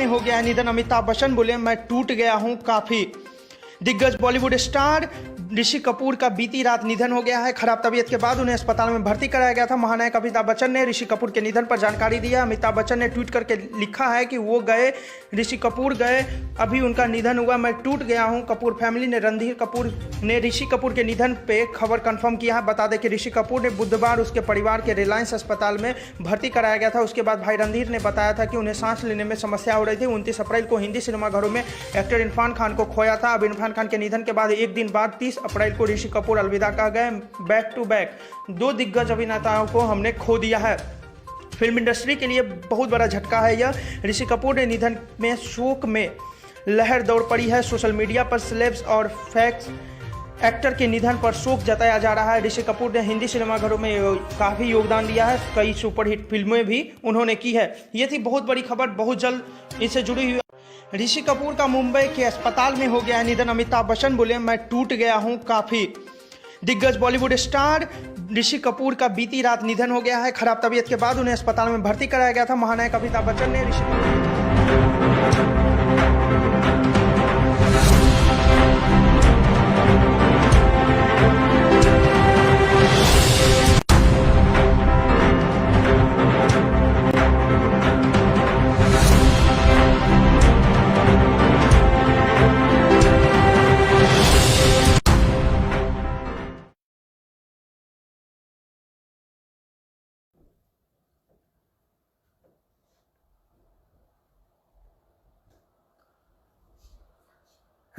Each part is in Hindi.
में हो गया है निधन। अमिताभ बच्चन बोले मैं टूट गया हूं काफी। दिग्गज बॉलीवुड स्टार ऋषि कपूर का बीती रात निधन हो गया है। खराब तबीयत के बाद उन्हें अस्पताल में भर्ती कराया गया था। महानायक अमिताभ बच्चन ने ऋषि कपूर के निधन पर जानकारी दी है। अमिताभ बच्चन ने ट्वीट करके लिखा है कि वो गए, ऋषि कपूर गए, अभी उनका निधन हुआ, मैं टूट गया हूं। कपूर फैमिली ने रणधीर कपूर ने ऋषि कपूर के निधन पे खबर कंफर्म किया है। बता दें कि ऋषि कपूर ने बुधवार उसके परिवार के रिलायंस अस्पताल में भर्ती कराया गया था। उसके बाद भाई रणधीर ने बताया था कि उन्हें सांस लेने में समस्या हो रही थी। 29 अप्रैल को हिंदी सिनेमाघरों में एक्टर इरफान खान को खोया था। अब इरफान खान के निधन के बाद एक दिन बाद 30 अप्रैल को ऋषि कपूर अलविदा कह गए। बैक टू बैक दो दिग्गज अभिनेताओं को हमने खो दिया है। फिल्म इंडस्ट्री के लिए बहुत बड़ा झटका है यह। ऋषि कपूर के निधन में शोक में लहर दौड़ पड़ी है। सोशल मीडिया पर सेलेब्स और फैक्स एक्टर के निधन पर शोक जताया जा रहा है। ऋषि कपूर ने हिंदी सिनेमाघरों में काफ़ी योगदान दिया है। कई सुपरहिट फिल्में भी उन्होंने की है। ये थी बहुत बड़ी खबर, बहुत जल्द इससे जुड़ी हुई। ऋषि कपूर का मुंबई के अस्पताल में हो गया है निधन। अमिताभ बच्चन बोले मैं टूट गया हूं काफ़ी। दिग्गज बॉलीवुड स्टार ऋषि कपूर का बीती रात निधन हो गया है। खराब तबीयत के बाद उन्हें अस्पताल में भर्ती कराया गया था। महानायक अमिताभ बच्चन ने ऋषि कपूर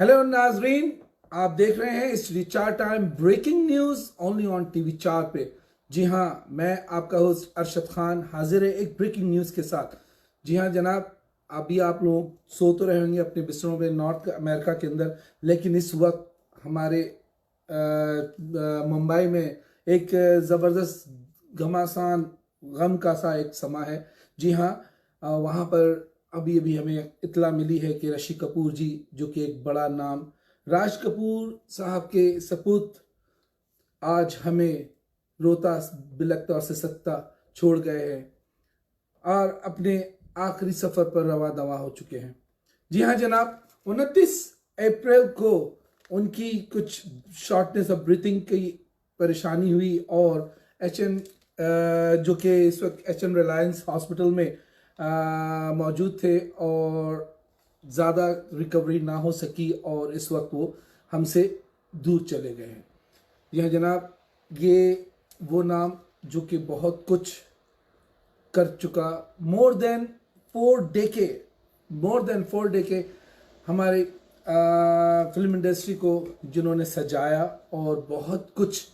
हेलो नाजरीन, आप देख रहे हैं इस रिचार्ड time breaking news only on TV 4 पे। जी हाँ, मैं आपका होस्ट अरशद खान हाजिर है एक ब्रेकिंग न्यूज के साथ। जी हाँ जनाब, अभी आप लोग सो तो रहे होंगे अपने बिस्तरों में नॉर्थ अमेरिका के अंदर, लेकिन इस वक्त हमारे मुंबई में एक ज़बरदस्त घमासान गम का सा एक समा है। जी हाँ, वहाँ पर अभी अभी हमें इत्तला मिली है कि ऋषि कपूर जी, जो कि एक बड़ा नाम, राज कपूर साहब के सपूत, आज हमें रोता बिलखता और सिसकता छोड़ गए हैं और अपने आखिरी सफ़र पर रवा दवा हो चुके हैं। जी हाँ जनाब, 29 अप्रैल को उनकी कुछ शॉर्टनेस ऑफ ब्रीथिंग की परेशानी हुई और जो कि इस वक्त HM रिलायंस हॉस्पिटल में मौजूद थे और ज़्यादा रिकवरी ना हो सकी और इस वक्त वो हमसे दूर चले गए हैं। यह जनाब, ये वो नाम जो कि बहुत कुछ कर चुका, मोर देन 4 डेके हमारे फिल्म इंडस्ट्री को जिन्होंने सजाया और बहुत कुछ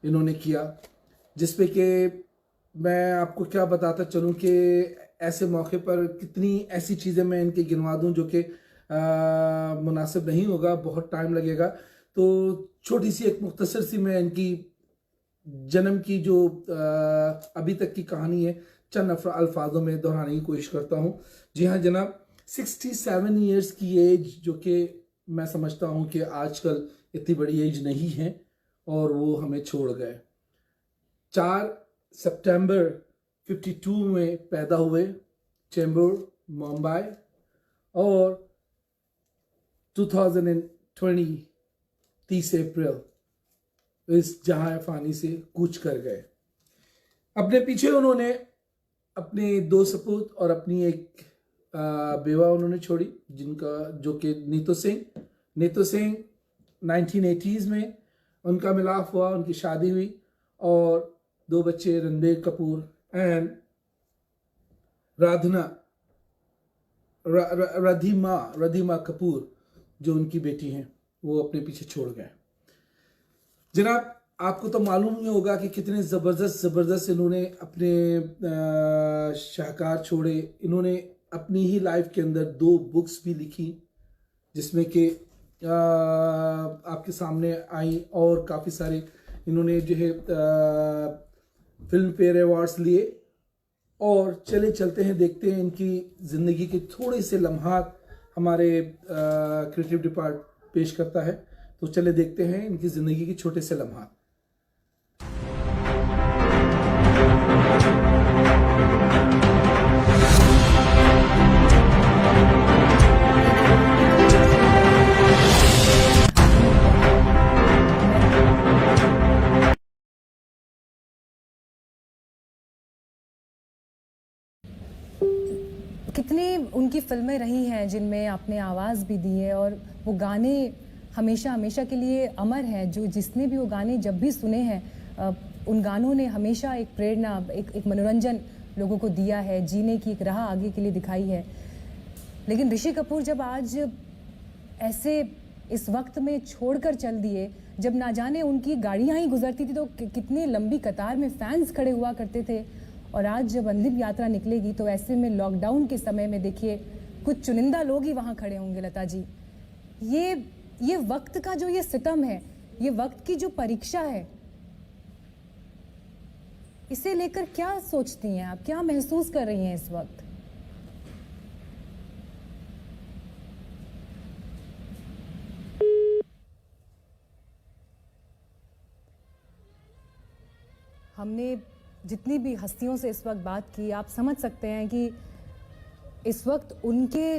इन्होंने किया, जिसपे कि मैं आपको क्या बताता चलूँ कि ऐसे मौके पर कितनी ऐसी चीज़ें मैं इनके गिनवा दूँ जो कि मुनासिब नहीं होगा, बहुत टाइम लगेगा। तो छोटी सी एक मुख्तसर सी मैं इनकी जन्म की जो अभी तक की कहानी है चंद अल्फाजों में दोहराने की कोशिश करता हूँ। जी हाँ जनाब, 67 ईयर्स की एज, जो कि मैं समझता हूँ कि आजकल इतनी बड़ी एज नहीं है, और वो हमें छोड़ गए। 4 सितंबर 52 में पैदा हुए, चेंबूर मुंबई, और 2020 30 अप्रैल इस जहां फानी से कूच कर गए। अपने पीछे उन्होंने अपने 2 सपूत और अपनी एक बेवा उन्होंने छोड़ी, जिनका जो कि नीतू सिंह 1980s में उनका मिलाप हुआ, उनकी शादी हुई और 2 बच्चे, रणबीर कपूर एंड रधिमा कपूर, जो उनकी बेटी हैं, वो अपने पीछे छोड़ गए। जनाब, आपको तो मालूम ही होगा कि कितने ज़बरदस्त इन्होंने अपने शाहकार छोड़े। इन्होंने अपनी ही लाइफ के अंदर 2 बुक्स भी लिखी, जिसमें कि आपके सामने आई, और काफ़ी सारे इन्होंने जो है फिल्म फेयर अवार्ड्स लिए। और चलते हैं, देखते हैं इनकी ज़िंदगी के थोड़े से लम्हात हमारे क्रिएटिव डिपार्ट पेश करता है। तो चले देखते हैं इनकी ज़िंदगी के छोटे से लम्हात। जितनी उनकी फिल्में रही हैं जिनमें आपने आवाज़ भी दी है और वो गाने हमेशा हमेशा के लिए अमर हैं, जो जिसने भी वो गाने जब भी सुने हैं उन गानों ने हमेशा एक प्रेरणा, एक मनोरंजन लोगों को दिया है, जीने की एक राह आगे के लिए दिखाई है। लेकिन ऋषि कपूर जब आज ऐसे इस वक्त में छोड़कर चल दिए, जब ना जाने उनकी गाड़ियाँ ही गुजरती थी तो कितनी लंबी कतार में फैंस खड़े हुआ करते थे, और आज जब अंतिम यात्रा निकलेगी तो ऐसे में लॉकडाउन के समय में देखिए कुछ चुनिंदा लोग ही वहाँ खड़े होंगे। लता जी, ये वक्त का जो ये सितम है, ये वक्त की जो परीक्षा है, इसे लेकर क्या सोचती हैं आप, क्या महसूस कर रही हैं इस वक्त? हमने जितनी भी हस्तियों से इस वक्त बात की, आप समझ सकते हैं कि इस वक्त उनके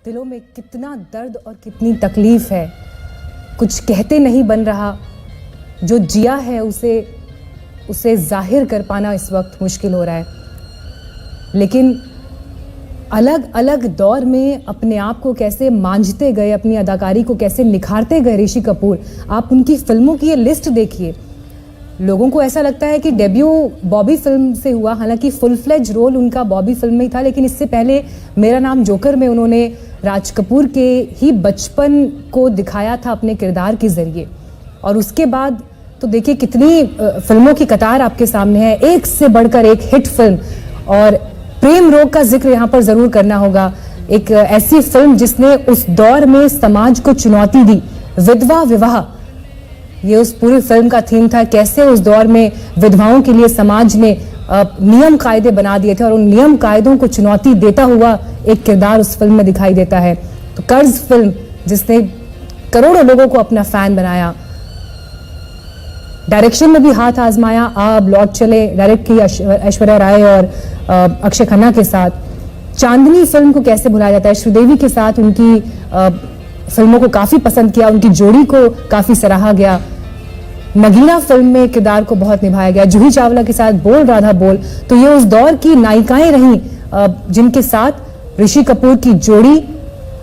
दिलों में कितना दर्द और कितनी तकलीफ है। कुछ कहते नहीं बन रहा, जो जिया है उसे जाहिर कर पाना इस वक्त मुश्किल हो रहा है। लेकिन अलग अलग दौर में अपने आप को कैसे मांझते गए, अपनी अदाकारी को कैसे निखारते गए ऋषि कपूर। आप उनकी फिल्मों की ये लिस्ट देखिए, लोगों को ऐसा लगता है कि डेब्यू बॉबी फिल्म से हुआ, हालांकि फुल फ्लेज रोल उनका बॉबी फिल्म में ही था, लेकिन इससे पहले मेरा नाम जोकर में उन्होंने राज कपूर के ही बचपन को दिखाया था अपने किरदार के जरिए। और उसके बाद तो देखिए कितनी फिल्मों की कतार आपके सामने है, एक से बढ़कर एक हिट फिल्म। और प्रेम रोग का जिक्र यहाँ पर जरूर करना होगा, एक ऐसी फिल्म जिसने उस दौर में समाज को चुनौती दी। विधवा विवाह, ये उस पूरी फिल्म का थीम था, कैसे उस दौर में विधवाओं के लिए समाज ने नियम कायदे बना दिए थे और उन नियम कायदों को चुनौती देता हुआ एक किरदार उस फिल्म में दिखाई देता है। तो कर्ज फिल्म जिसने करोड़ों लोगों को अपना फैन बनाया, डायरेक्शन में भी हाथ आजमाया, आप लौट चले डायरेक्ट की ऐश्वर्या राय और अक्षय खन्ना के साथ। चांदनी फिल्म को कैसे भुलाया जाता है, श्रीदेवी के साथ उनकी फिल्मों को काफी पसंद किया, उनकी जोड़ी को काफी सराहा गया। नगीना फिल्म में किरदार को बहुत निभाया गया, जूही चावला के साथ बोल राधा बोल। तो ये उस दौर की नायिकाएं रहीं जिनके साथ ऋषि कपूर की जोड़ी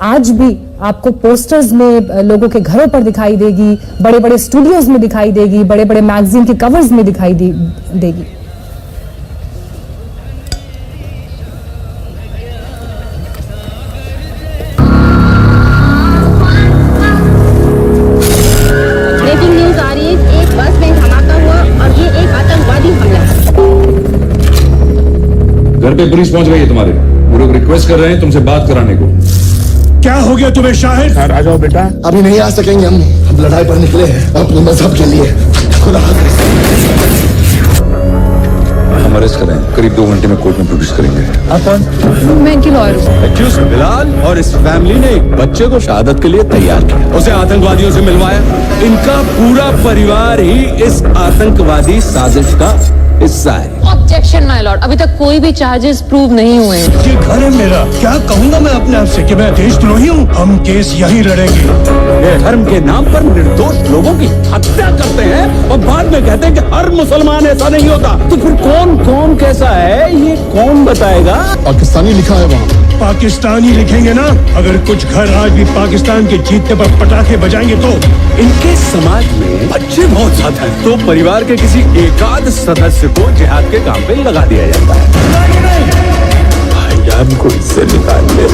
आज भी आपको पोस्टर्स में लोगों के घरों पर दिखाई देगी, बड़े बड़े स्टूडियोज में दिखाई देगी, बड़े बड़े मैगजीन के कवर्स में दिखाई देगी। ब्रेकिंग न्यूज आ रही है, एक बस में धमाका हुआ और ये एक आतंकवादी हमला। घर पे पुलिस पहुंच गई है तुम्हारे, वो लोग रिक्वेस्ट कर रहे हैं तुमसे बात कराने को। क्या हो गया तुम्हें शाहिद? आ जाओ बेटा। अभी नहीं आ सकेंगे, हम लड़ाई पर निकले हैं अपने मजहब के लिए। खुदा हाफिज़। हम अरेस्ट कर रहे हैं, करीब 2 घंटे में कोर्ट में प्रोड्यूस करेंगे। मैं इनकी लॉयर हूँ। एक्यूज बिलाल और इस फैमिली ने एक बच्चे को शहादत के लिए तैयार किया, उसे आतंकवादियों से मिलवाया। इनका पूरा परिवार ही इस आतंकवादी साजिश का हिस्सा है। ऑब्जेक्शन माय लॉर्ड, अभी तक कोई भी चार्जेस प्रूव नहीं हुए हैं। ये घर है मेरा, क्या कहूँगा मैं अपने आप से कि मैं देशद्रोही हूँ? हम केस यहीं लड़ेंगे। ये धर्म के नाम पर निर्दोष लोगों की हत्या करते हैं और बाद में कहते हैं कि हर मुसलमान ऐसा नहीं होता। तो फिर कौन कैसा है, ये कौन बताएगा? पाकिस्तानी लिखा है वहाँ। पाकिस्तानी लिखेंगे ना। अगर कुछ घर आज भी पाकिस्तान के जीतने पर पटाखे बजाएंगे तो इनके समाज में बच्चे बहुत ज्यादा हैं, तो परिवार के किसी एकाध सदस्य को जिहाद के काम पे लगा दिया जाता है। भाईजान को इससे निकाल ले।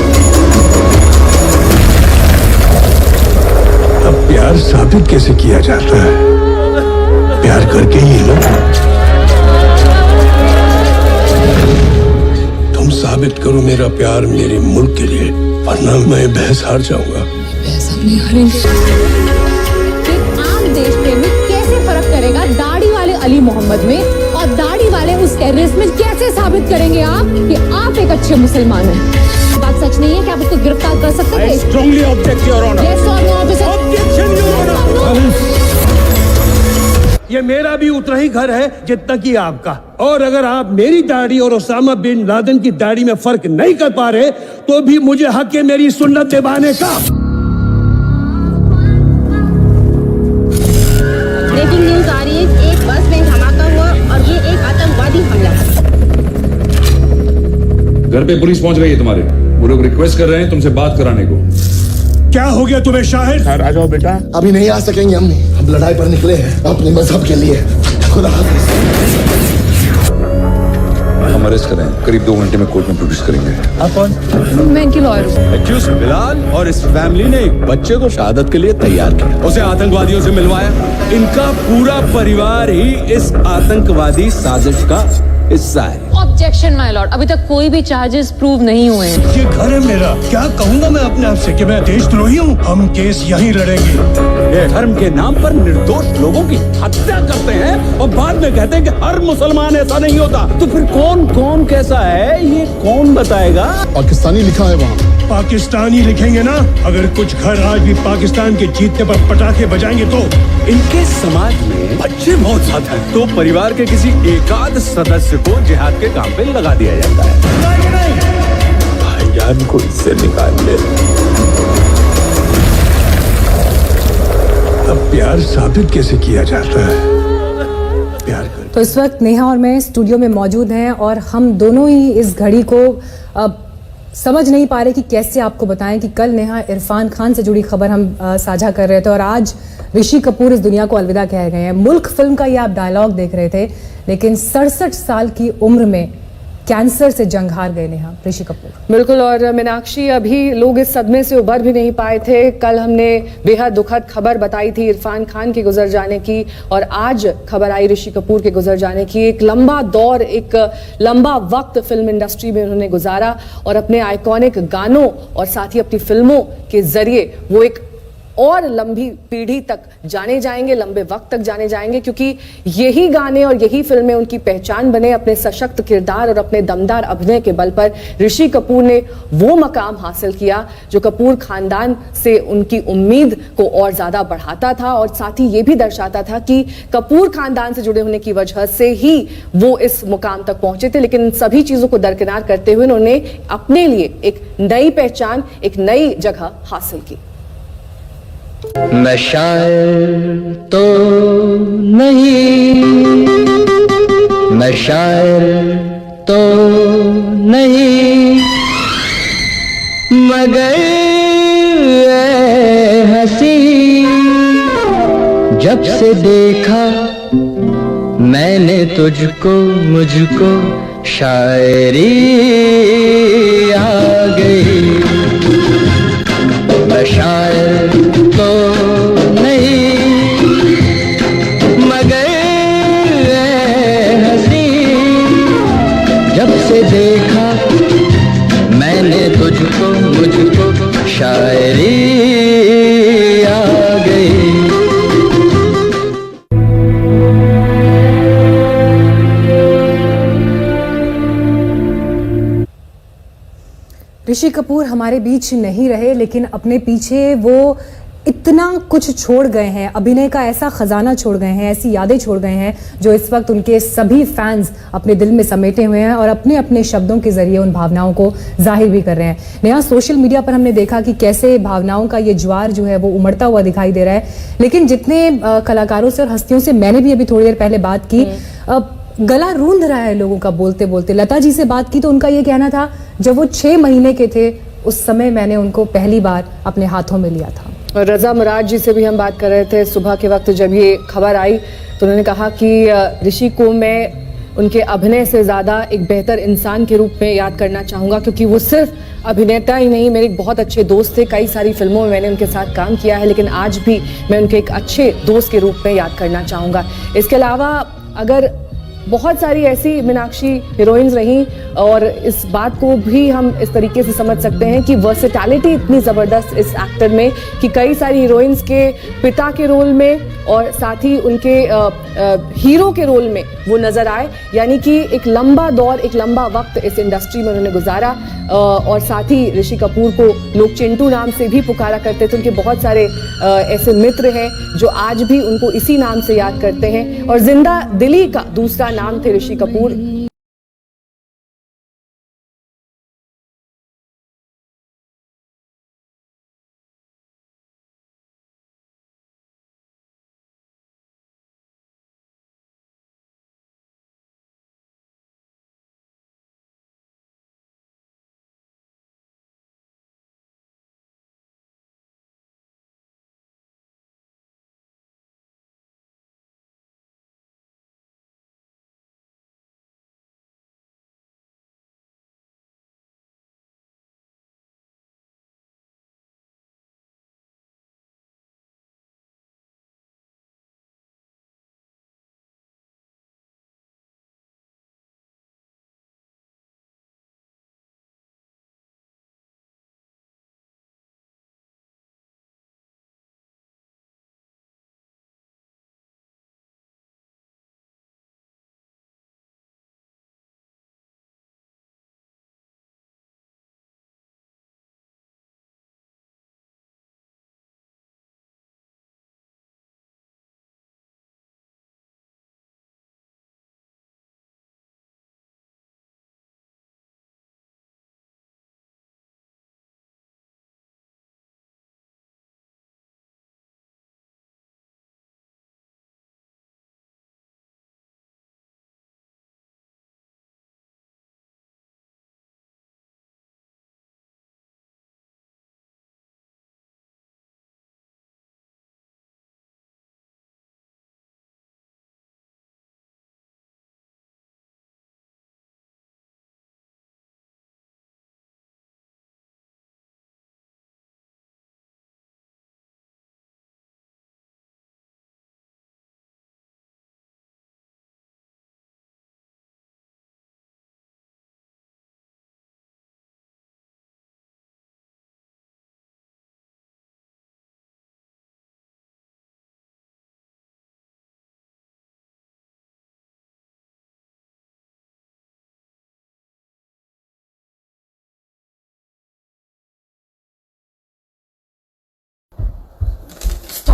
अब प्यार साबित कैसे किया जाता है? प्यार करके ही ना। तुम साबित करो मेरा प्यार मेरे मुल्क के लिए, वरना मैं बहस हार जाऊंगा। बहस हम नहीं हारेंगे। एक आम देश प्रेमी कैसे फर्क करेगा दाढ़ी वाले अली मोहम्मद में और दाढ़ी वाले उस टेररिस्ट में? कैसे साबित करेंगे आप कि आप एक अच्छे मुसलमान हैं? बात सच नहीं है कि आप उसको गिरफ्तार कर सकते थे? Strongly object your honour. Yes or no, officer? Objection, Your Honor. ये मेरा भी उतना ही घर है जितना कि आपका, और अगर आप मेरी दाढ़ी और ओसामा बिन लादेन की दाढ़ी में फर्क नहीं कर पा रहे तो भी मुझे हक है मेरी सुन्नत निभाने का। ब्रेकिंग न्यूज आ रही है, एक बस में धमाका हुआ और ये एक आतंकवादी हमला। घर पे पुलिस पहुंच गई है तुम्हारे, वो लोग रिक्वेस्ट कर रहे हैं तुमसे बात कराने को। क्या हो गया तुम्हें शाहिद? आ जाओ बेटा। अभी नहीं आ सकेंगे हम लड़ाई पर निकले हैं अपने मजहब के लिए। खुदा हाफिज। हम अरेस्ट करें, करीब 2 घंटे में कोर्ट में प्रोड्यूस करेंगे। आप कौन? मैं इनकी लॉयर हूँ। एक्यूज बिलाल और इस फैमिली ने एक बच्चे को शहादत के लिए तैयार किया, उसे आतंकवादियों से मिलवाया। इनका पूरा परिवार ही इस आतंकवादी साजिश का हिस्सा है। ऑब्जेक्शन माय लॉर्ड, अभी तक कोई भी चार्जेस प्रूव नहीं हुए हैं। ये घर है मेरा, क्या कहूँगा मैं अपने आप से कि मैं देशद्रोही हूँ? हम केस यहीं लड़ेंगे। ये धर्म के नाम पर निर्दोष लोगों की हत्या करते हैं और बाद में कहते हैं कि हर मुसलमान ऐसा नहीं होता। तो फिर कौन कैसा है ये कौन बताएगा? पाकिस्तानी लिखा है वहाँ। पाकिस्तानी लिखेंगे ना। अगर कुछ घर आज भी पाकिस्तान के जीतने पर पटाखे बजाएंगे तो इनके समाज में बच्चे बहुत ज्यादा हैं, तो परिवार के किसी एकाध सदस्य को जिहाद के काम पे लगा दिया जाता है। भाईजान को इससे निकाल ले। अब प्यार साबित कैसे किया जाता है? प्यार कर। तो इस वक्त नेहा और मैं स्टूडियो में मौजूद हैं और हम दोनों ही इस घड़ी को समझ नहीं पा रहे कि कैसे आपको बताएं कि कल नेहा इरफान खान से जुड़ी खबर हम साझा कर रहे थे और आज ऋषि कपूर इस दुनिया को अलविदा कह गए हैं। मुल्क फिल्म का ये आप डायलॉग देख रहे थे, लेकिन 67 साल की उम्र में कैंसर से जंग हार गए नेहा ऋषि कपूर। बिल्कुल। और मीनाक्षी, अभी लोग इस सदमे से उबर भी नहीं पाए थे। कल हमने बेहद दुखद खबर बताई थी इरफान खान के गुजर जाने की और आज खबर आई ऋषि कपूर के गुजर जाने की। एक लंबा दौर, एक लंबा वक्त फिल्म इंडस्ट्री में उन्होंने गुजारा और अपने आइकॉनिक गानों और साथ ही अपनी फिल्मों के जरिए वो एक और लंबी पीढ़ी तक जाने जाएंगे, लंबे वक्त तक जाने जाएंगे, क्योंकि यही गाने और यही फिल्में उनकी पहचान बने। अपने सशक्त किरदार और अपने दमदार अभिनय के बल पर ऋषि कपूर ने वो मकाम हासिल किया जो कपूर खानदान से उनकी उम्मीद को और ज्यादा बढ़ाता था और साथ ही ये भी दर्शाता था कि कपूर खानदान से जुड़े होने की वजह से ही वो इस मुकाम तक पहुंचे थे। लेकिन इन सभी चीजों को दरकिनार करते हुए उन्होंने अपने लिए एक नई पहचान, एक नई जगह हासिल की। मैं शायर तो नहीं, मैं शायर तो नहीं, मगर ऐ हंसी जब से देखा मैंने तुझको, मुझको शायरी आ गई। मैं शायर तो नहीं, मगर हंसी जब से देखा मैंने तुझको, मुझको शायरी आ गई। ऋषि कपूर हमारे बीच नहीं रहे, लेकिन अपने पीछे वो इतना कुछ छोड़ गए हैं। अभिनय का ऐसा खजाना छोड़ गए हैं, ऐसी यादें छोड़ गए हैं जो इस वक्त उनके सभी फैंस अपने दिल में समेटे हुए हैं और अपने अपने शब्दों के जरिए उन भावनाओं को जाहिर भी कर रहे हैं। नया सोशल मीडिया पर हमने देखा कि कैसे भावनाओं का ये ज्वार जो है वो उमड़ता हुआ दिखाई दे रहा है। लेकिन जितने कलाकारों से और हस्तियों से मैंने भी अभी थोड़ी देर पहले बात की, गला रूंध रहा है लोगों का बोलते बोलते। लता जी से बात की तो उनका ये कहना था जब वो 6 महीने के थे उस समय मैंने उनको पहली बार अपने हाथों में लिया था। और रजा मुराद जी से भी हम बात कर रहे थे सुबह के वक्त जब ये खबर आई तो उन्होंने कहा कि ऋषि को मैं उनके अभिनय से ज़्यादा एक बेहतर इंसान के रूप में याद करना चाहूँगा, क्योंकि वो सिर्फ अभिनेता ही नहीं, मेरे एक बहुत अच्छे दोस्त थे। कई सारी फिल्मों में मैंने उनके साथ काम किया है, लेकिन आज भी मैं उनके एक अच्छे दोस्त के रूप में याद करना चाहूँगा। इसके अलावा अगर बहुत सारी ऐसी मीनाक्षी हीरोइंस रहीं और इस बात को भी हम इस तरीके से समझ सकते हैं कि वर्सेटैलिटी इतनी ज़बरदस्त इस एक्टर में कि कई सारी हीरोइंस के पिता के रोल में और साथ ही उनके हीरो के रोल में वो नज़र आए। यानी कि एक लंबा दौर, एक लंबा वक्त इस इंडस्ट्री में उन्होंने गुजारा और साथ ही ऋषि कपूर को लोग चिंटू नाम से भी पुकारा करते थे। उनके बहुत सारे ऐसे मित्र हैं जो आज भी उनको इसी नाम से याद करते हैं और जिंदा दिली का दूसरा नाम थे Rishi Kapoor.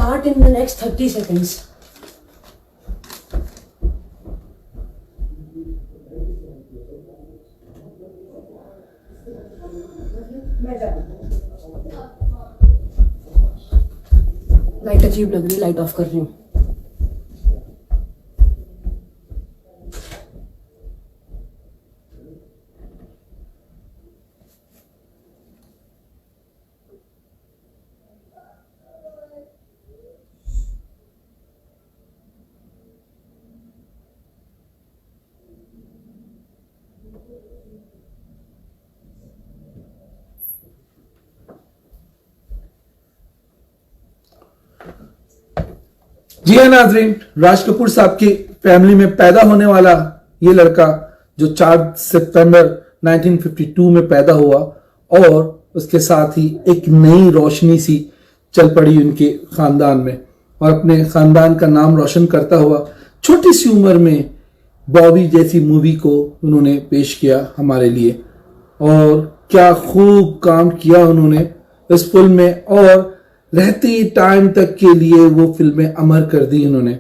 start in the next 30 seconds. Light अजीब लग रही है, लाइट ऑफ कर रही हूँ. जी हाँ नाजरीन, राज कपूर साहब की फैमिली में पैदा होने वाला ये लड़का जो 4 सितंबर 1952 में पैदा हुआ और उसके साथ ही एक नई रोशनी सी चल पड़ी उनके खानदान में और अपने खानदान का नाम रोशन करता हुआ छोटी सी उम्र में बॉबी जैसी मूवी को उन्होंने पेश किया हमारे लिए और क्या खूब काम किया उन्होंने इस फिल्म में और रहते टाइम तक के लिए वो फिल्में अमर कर दी उन्होंने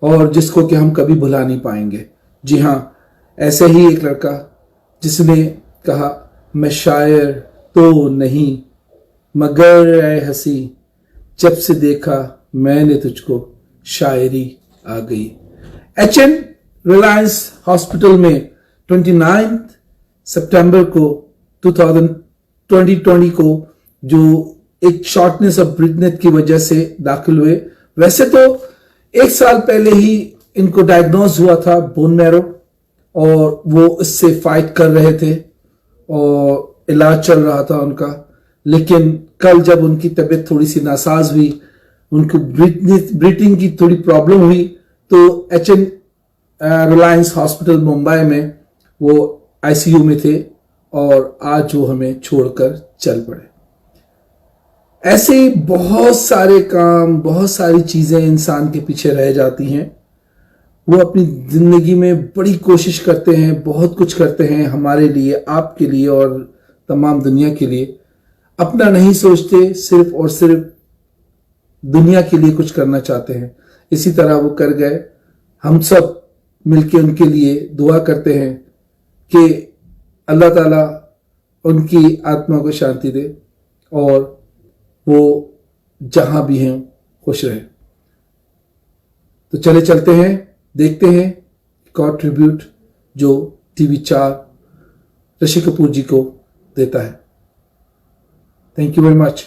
और जिसको कि हम कभी भुला नहीं पाएंगे. जी हाँ, ऐसे ही एक लड़का जिसने कहा मैं शायर तो नहीं मगर ऐ हंसी जब से देखा मैंने तुझको शायरी आ गई. HN रिलायंस हॉस्पिटल में 29 सितंबर को 2020 को जो एक शॉर्टनेस ऑफ ब्रीथनेस की वजह से दाखिल हुए. वैसे तो 1 साल पहले ही इनको डायग्नोज हुआ था बोन मैरो और वो इससे फाइट कर रहे थे और इलाज चल रहा था उनका, लेकिन कल जब उनकी तबीयत थोड़ी सी नासाज हुई, उनको ब्रीथिंग की थोड़ी प्रॉब्लम हुई तो HN रिलायंस हॉस्पिटल मुंबई में वो ICU में थे और आज वो हमें छोड़कर चल पड़े. ऐसे बहुत सारे काम, बहुत सारी चीजें इंसान के पीछे रह जाती हैं. वो अपनी जिंदगी में बड़ी कोशिश करते हैं, बहुत कुछ करते हैं हमारे लिए, आपके लिए और तमाम दुनिया के लिए. अपना नहीं सोचते, सिर्फ और सिर्फ दुनिया के लिए कुछ करना चाहते हैं. इसी तरह वो कर गए. हम सब मिलके उनके लिए दुआ करते हैं कि अल्लाह ताला उनकी आत्मा को शांति दे और वो जहां भी हैं खुश रहे. तो चले चलते हैं, देखते हैं एक और ट्रिब्यूट जो TV4 ऋषि कपूर जी को देता है. Thank you very much.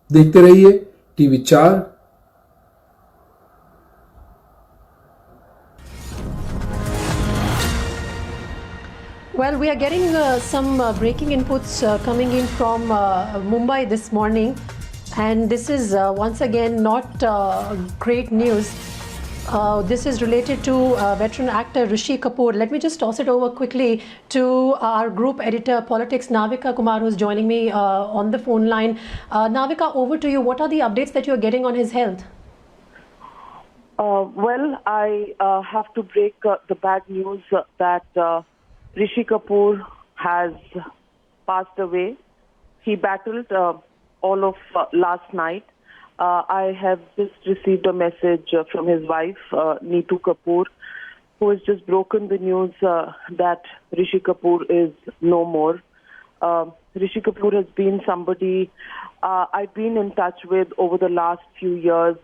देखते रहिए TV4. Well, we are getting some breaking inputs coming in from Mumbai this morning, and this is once again not great news. This is related to veteran actor Rishi Kapoor. Let me just toss it over quickly to our group editor politics Navika Kumar, who's joining me on the phone line. Navika, over to you. What are the updates that you're getting on his health? Well, I have to break the bad news that Rishi Kapoor has passed away. He battled all of last night. I have just received a message from his wife, Neetu Kapoor, who has just broken the news that Rishi Kapoor is no more. Rishi Kapoor has been somebody I've been in touch with over the last few years.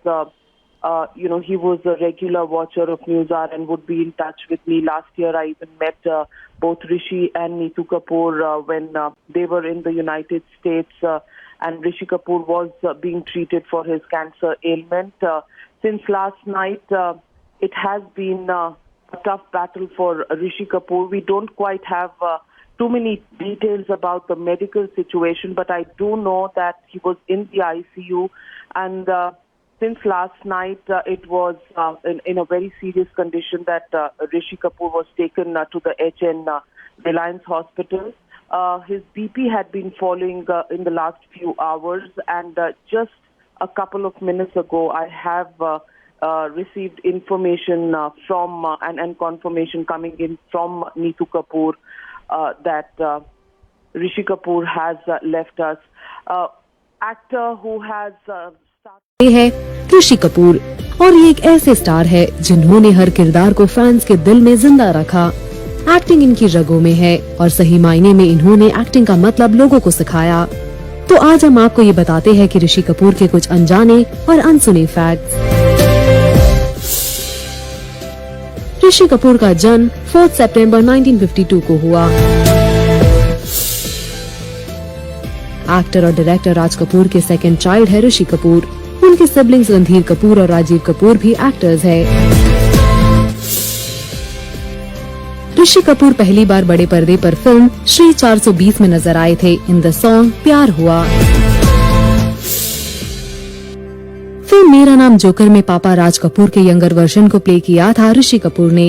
He was a regular watcher of Newshour and would be in touch with me. Last year, I even met both Rishi and Neetu Kapoor when they were in the United States, and Rishi Kapoor was being treated for his cancer ailment. Since last night, it has been a tough battle for Rishi Kapoor. We don't quite have too many details about the medical situation, but I do know that he was in the ICU, and since last night, it was in a very serious condition that Rishi Kapoor was taken to the HN Reliance Hospital. His BP had been falling in the last few hours, and just a couple of minutes ago, I have received information from and confirmation coming in from Neetu Kapoor that Rishi Kapoor has left us. Actor who has है ऋषि कपूर। और ये एक ऐसे स्टार है जिन्होंने हर किरदार को फैंस के दिल में जिंदा रखा। एक्टिंग इनकी रगों में है और सही मायने में इन्होंने एक्टिंग का मतलब लोगों को सिखाया। तो आज हम आपको ये बताते हैं कि ऋषि कपूर के कुछ अनजाने और अनसुने फैक्ट्स। ऋषि कपूर का जन्म 4 सितंबर 1952 को हुआ। एक्टर और डायरेक्टर राज कपूर के सेकंड चाइल्ड है ऋषि कपूर। उनके सिबलिंग्स रणधीर कपूर और राजीव कपूर भी एक्टर्स हैं। ऋषि कपूर पहली बार बड़े पर्दे पर फिल्म श्री 420 में नजर आए थे इन द सॉन्ग प्यार हुआ। फिल्म मेरा नाम जोकर में पापा राज कपूर के यंगर वर्जन को प्ले किया था ऋषि कपूर ने।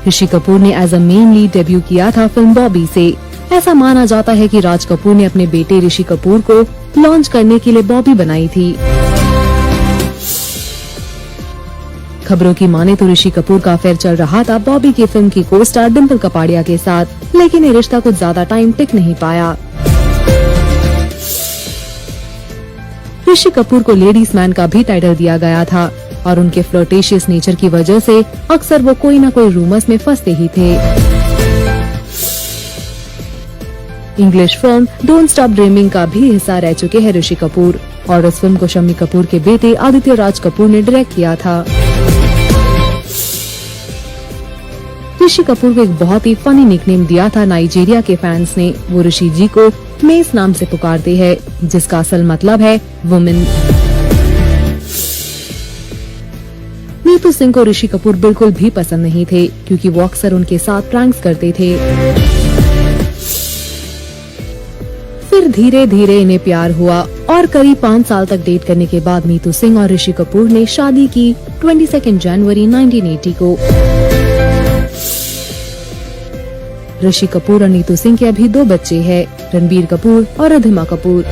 ऋषि कपूर ने as a main lead debut किया था फिल्म बॉबी से। ऐसा माना जाता है कि राज कपूर ने अपने बेटे ऋषि कपूर को लॉन्च करने के लिए बॉबी बनाई थी। खबरों की माने तो ऋषि कपूर का अफेयर चल रहा था बॉबी की फिल्म की को स्टार डिम्पल कपाड़िया के साथ, लेकिन ये रिश्ता कुछ ज्यादा टाइम टिक नहीं पाया। ऋषि कपूर को लेडीज मैन का भी टाइटल दिया गया था और उनके फ्लर्टेशियस नेचर की वजह से अक्सर वो कोई न कोई रूमर्स में फंसते ही थे। English film don't stop dreaming का भी हिस्सा रह चुके हैं ऋषि कपूर और इस फिल्म को शम्मी कपूर के बेटे आदित्य राज कपूर ने डायरेक्ट किया था। ऋषि कपूर को एक बहुत ही फनी निकनेम दिया था नाइजीरिया के फैंस ने। वो ऋषि जी को मेस नाम से पुकारते हैं, जिसका असल मतलब है वुमेन। नीतू सिंह को ऋषि कपूर बिल्कुल भी पसंद नहीं थे क्योंकि वो अक्सर उनके साथ प्रैंक्स करते थे। फिर धीरे धीरे इन्हें प्यार हुआ और करीब 5 साल तक डेट करने के बाद नीतू सिंह और ऋषि कपूर ने शादी की 22 जनवरी 1980 को। ऋषि कपूर और नीतू सिंह के अभी 2 बच्चे हैं, रणबीर कपूर और रिधिमा कपूर।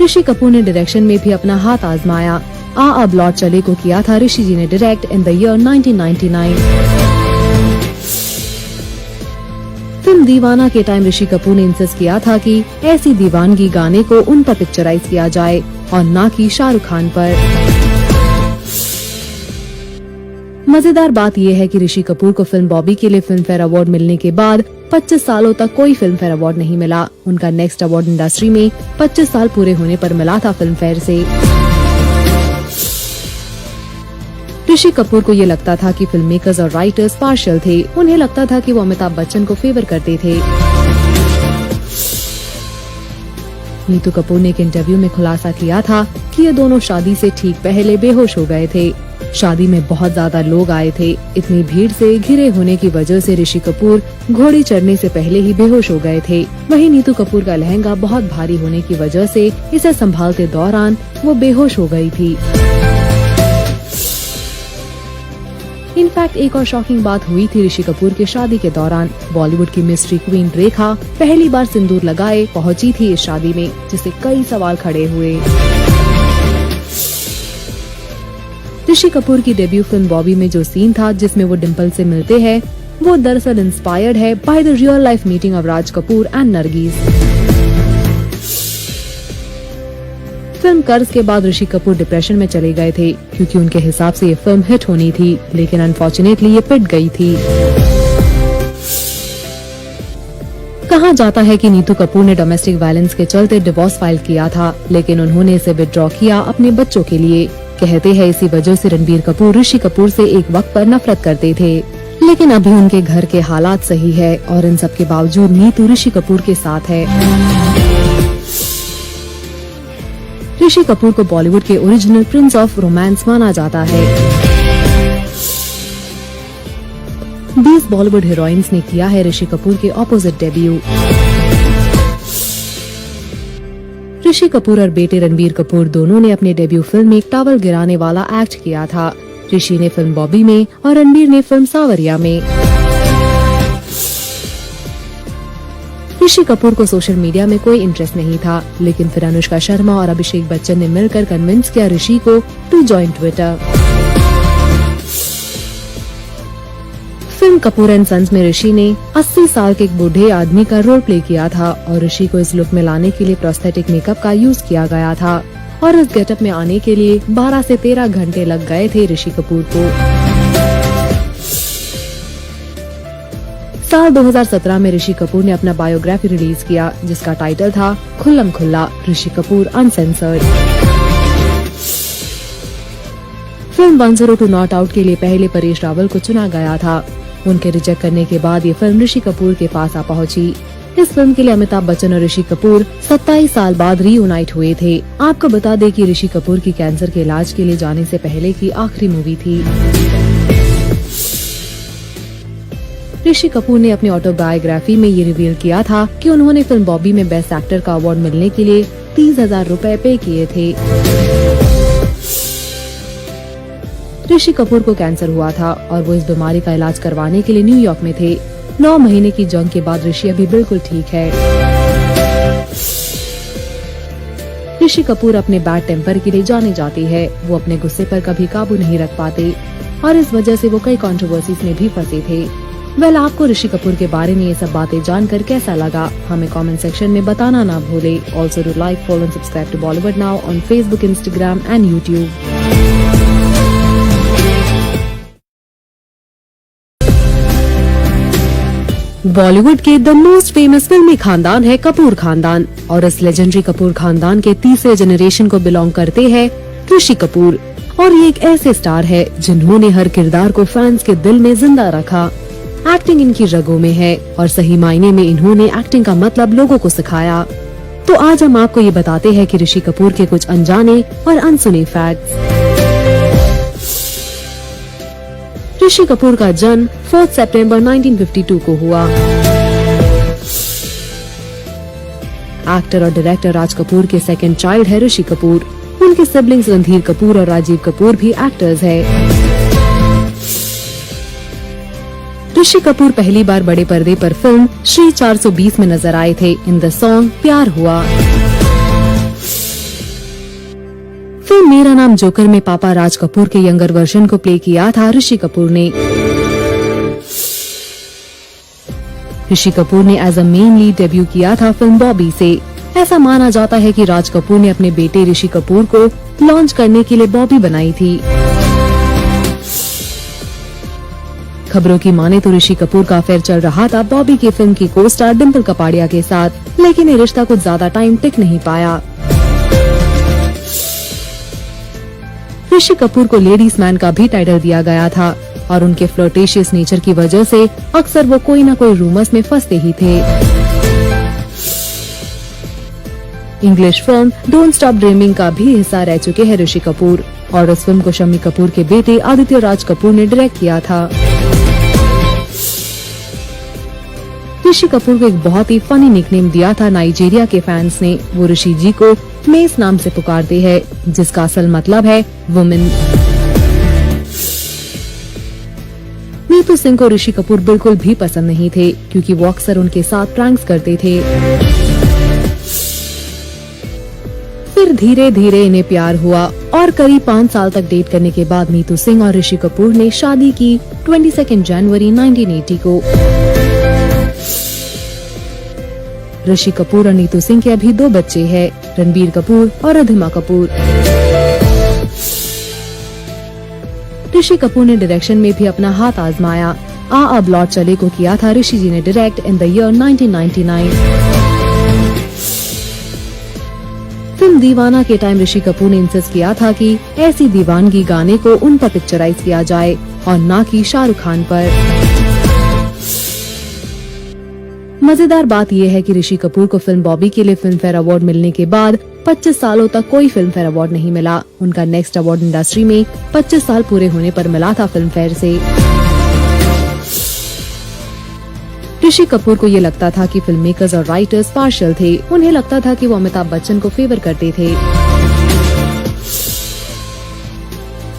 ऋषि कपूर ने डायरेक्शन में भी अपना हाथ आजमाया। अब लौट चले को किया था ऋषि जी ने direct in the year 1999। Film दीवाना के टाइम ऋषि कपूर ने इंसिस्ट किया था कि ऐसी दीवानगी गाने को उन पर पिक्चराइज किया जाए और न कि शाहरुख खान पर। मजेदार बात यह है कि ऋषि कपूर को फिल्म बॉबी के लिए फिल्म फेयर अवार्ड मिलने के बाद 25 सालों तक कोई फिल्म फेयर अवार्ड नहीं मिला। उनका नेक्स्ट अवार्ड इंडस्ट्री में 25 साल पूरे होने पर मिला था फिल्म फेयर से। ऋषि कपूर को ये लगता था कि फिल्म मेकर्स और राइटर्स पार्शियल थे। उन्हें लगता था कि वो अमिताभ बच्चन को फेवर करते थे। नीतू कपूर ने एक इंटरव्यू में खुलासा किया था कि ये दोनों शादी से ठीक पहले बेहोश हो गए थे। शादी में बहुत ज्यादा लोग आए थे। इतनी भीड़ से घिरे होने की वजह से ऋषि कपूर घोड़ी चढ़ने से पहले ही बेहोश हो गए थे। वहीं नीतू कपूर का लहंगा बहुत भारी होने की वजह से इसे संभालते दौरान वो बेहोश हो गई थी। इनफैक्ट एक और शॉकिंग बात हुई थी ऋषि कपूर की शादी के दौरान। बॉलीवुड की मिस्ट्री क्वीन रेखा पहली बार सिंदूर लगाए पहुंची थी इस शादी में, जिससे कई सवाल खड़े हुए। ऋषि कपूर की डेब्यू फिल्म बॉबी में जो सीन था जिसमें वो डिम्पल से मिलते हैं, वो दरअसल इंस्पायर्ड है by the real life meeting of Raj Kapoor and Nargis. Film कर्ज के बाद ऋषि कपूर डिप्रेशन में चले गए थे क्योंकि उनके हिसाब से ये फिल्म हिट होनी थी, लेकिन अनफॉर्चुनेटली ये पिट गई थी। कहा जाता है कि नीतू कपूर ने डोमेस्टिक वायलेंस के चलते डिवोर्स फाइल किया था, लेकिन उन्होंने इसे विड्रॉ किया अपने बच्चों के लिए। कहते हैं इसी वजह से रणबीर कपूर ऋषि कपूर से एक वक्त पर नफरत करते थे, लेकिन अभी उनके घर के हालात सही है और इन सब के बावजूद नीतू ऋषि कपूर के साथ है। ऋषि कपूर को बॉलीवुड के ओरिजिनल प्रिंस ऑफ रोमांस माना जाता है। 20 बॉलीवुड हीरोइंस ने किया है ऋषि कपूर के ऑपोजिट डेब्यू। ऋषि कपूर और बेटे रणबीर कपूर दोनों ने अपने डेब्यू फिल्म में एक टावल गिराने वाला एक्ट किया था। ऋषि ने फिल्म बॉबी में और रणबीर ने फिल्म सावरिया में। ऋषि कपूर को सोशल मीडिया में कोई इंटरेस्ट नहीं था, लेकिन फिर अनुष्का शर्मा और अभिषेक बच्चन ने मिलकर कन्विंस किया ऋषि को to join Twitter. Film film Kapoor and sons में ऋषि ने 80 साल के एक बूढ़े आदमी का रोल प्ले किया था और ऋषि को इस लुक में लाने के लिए प्रोस्थेटिक मेकअप का यूज किया गया था और इस गेटअप में आने के लिए 12 से 13 घंटे लग गए थे ऋषि कपूर को। साल 2017 में ऋषि कपूर ने अपना बायोग्राफी रिलीज किया जिसका टाइटल था खुल्लम खुल्ला Rishi Kapoor uncensored. Film 102 not out के लिए पहले परेश रावल को चुना गया था। उनके रिजेक्ट करने के बाद ये फिल्म ऋषि कपूर के पास आ पहुंची। इस फिल्म के लिए अमिताभ बच्चन और ऋषि कपूर 27 साल बाद रीयूनाइट हुए थे। आपको बता दें कि ऋषि कपूर की कैंसर के इलाज के लिए जाने से पहले की आखिरी मूवी थी। ऋषि कपूर ने अपनी ऑटोबायोग्राफी में ये रिवील किया था कि उन्होंने फिल्म बॉबी में बेस्ट एक्टर का अवार्ड मिलने के लिए 30,000 रुपए पे किए थे। ऋषि कपूर को कैंसर हुआ था और वो इस बीमारी का इलाज करवाने के लिए न्यूयॉर्क में थे। 9 महीने की जंग के बाद ऋषि अभी बिल्कुल ठीक है। ऋषि कपूर अपने बैड टेम्पर के लिए जाने जाते हैं। वो अपने गुस्से पर कभी काबू नहीं रख पाते और इस वजह से वो कई कंट्रोवर्सीज में भी फंसे थे। आपको ऋषि कपूर के बारे में ये सब बातें जानकर कैसा लगा हमें कमेंट सेक्शन में बताना ना भूले। Also do like, follow and subscribe to Bollywood now on Facebook, Instagram and YouTube. Bollywood के द मोस्ट फेमस फिल्मी खानदान है कपूर खानदान और इस लेजेंडरी कपूर खानदान के तीसरे जनरेशन को बिलोंग करते हैं ऋषि कपूर। और ये एक ऐसे स्टार है जिन्होंने हर किरदार को फैंस के दिल में जिंदा रखा। एक्टिंग इनकी रगों में है और सही मायने में इन्होंने एक्टिंग का मतलब लोगों को सिखाया। तो आज हम आपको ये बताते हैं कि ऋषि कपूर के कुछ अनजाने और अनसुने फैक्ट्स। ऋषि कपूर का जन्म 4 सितंबर 1952 को हुआ। एक्टर और डायरेक्टर राज कपूर के सेकंड चाइल्ड है ऋषि कपूर। उनके सिबलिंग्स रणधीर कपूर और राजीव कपूर भी एक्टर्स हैं। ऋषि कपूर पहली बार बड़े पर्दे पर फिल्म श्री 420 में नजर आए थे इन द सॉन्ग प्यार हुआ। फिल्म मेरा नाम जोकर में पापा राज कपूर के यंगर वर्जन को प्ले किया था ऋषि कपूर ने। ऋषि कपूर ने as a main lead debut किया था फिल्म बॉबी से। ऐसा माना जाता है कि राज कपूर ने अपने बेटे ऋषि कपूर को लॉन्च करने के लिए बॉबी बनाई थी। खबरों की माने तो ऋषि कपूर का अफेयर चल रहा था बॉबी की फिल्म की को स्टार डिम्पल कपाड़िया के साथ, लेकिन ये रिश्ता कुछ ज्यादा टाइम टिक नहीं पाया। ऋषि कपूर को लेडीज मैन का भी टाइटल दिया गया था और उनके फ्लर्टेशियस नेचर की वजह से अक्सर वो कोई न कोई रूमर्स में फंसते ही थे। English film don't stop dreaming का भी हिस्सा रह चुके हैं ऋषि कपूर और उस फिल्म को शम्मी कपूर के बेटे आदित्य राज कपूर ने डायरेक्ट किया था। ऋषि कपूर को एक बहुत ही फनी निकनेम दिया था नाइजीरिया के फैंस ने। वो ऋषि जी को मेस नाम से पुकारते हैं जिसका असल मतलब है वुमेन। नीतू सिंह को ऋषि कपूर बिल्कुल भी पसंद नहीं थे क्योंकि वो अक्सर उनके साथ प्रैंक्स करते थे। फिर धीरे धीरे इन्हें प्यार हुआ और करीब 5 साल तक डेट करने के बाद नीतू सिंह और ऋषि कपूर ने शादी की 22 जनवरी 1980 को। ऋषि कपूर और नीतू सिंह के अभी 2 बच्चे हैं, रणबीर कपूर और रिधिमा कपूर। ऋषि कपूर ने डायरेक्शन में भी अपना हाथ आजमाया। अब लौट चले को किया था ऋषि जी ने direct in the year 1999। Film दीवाना के टाइम ऋषि कपूर ने इंसिस्ट किया था कि ऐसी दीवानगी गाने को उन पर पिक्चराइज किया जाए और न कि शाहरुख खान पर। मजेदार बात यह है कि ऋषि कपूर को फिल्म बॉबी के लिए फिल्म फेयर अवार्ड मिलने के बाद 25 सालों तक कोई फिल्म फेयर अवार्ड नहीं मिला। उनका नेक्स्ट अवार्ड इंडस्ट्री में 25 साल पूरे होने पर मिला था फिल्म फेयर से। ऋषि कपूर को ये लगता था कि फिल्म मेकर्स और राइटर्स पार्शियल थे। उन्हें लगता था कि वो अमिताभ बच्चन को फेवर करते थे।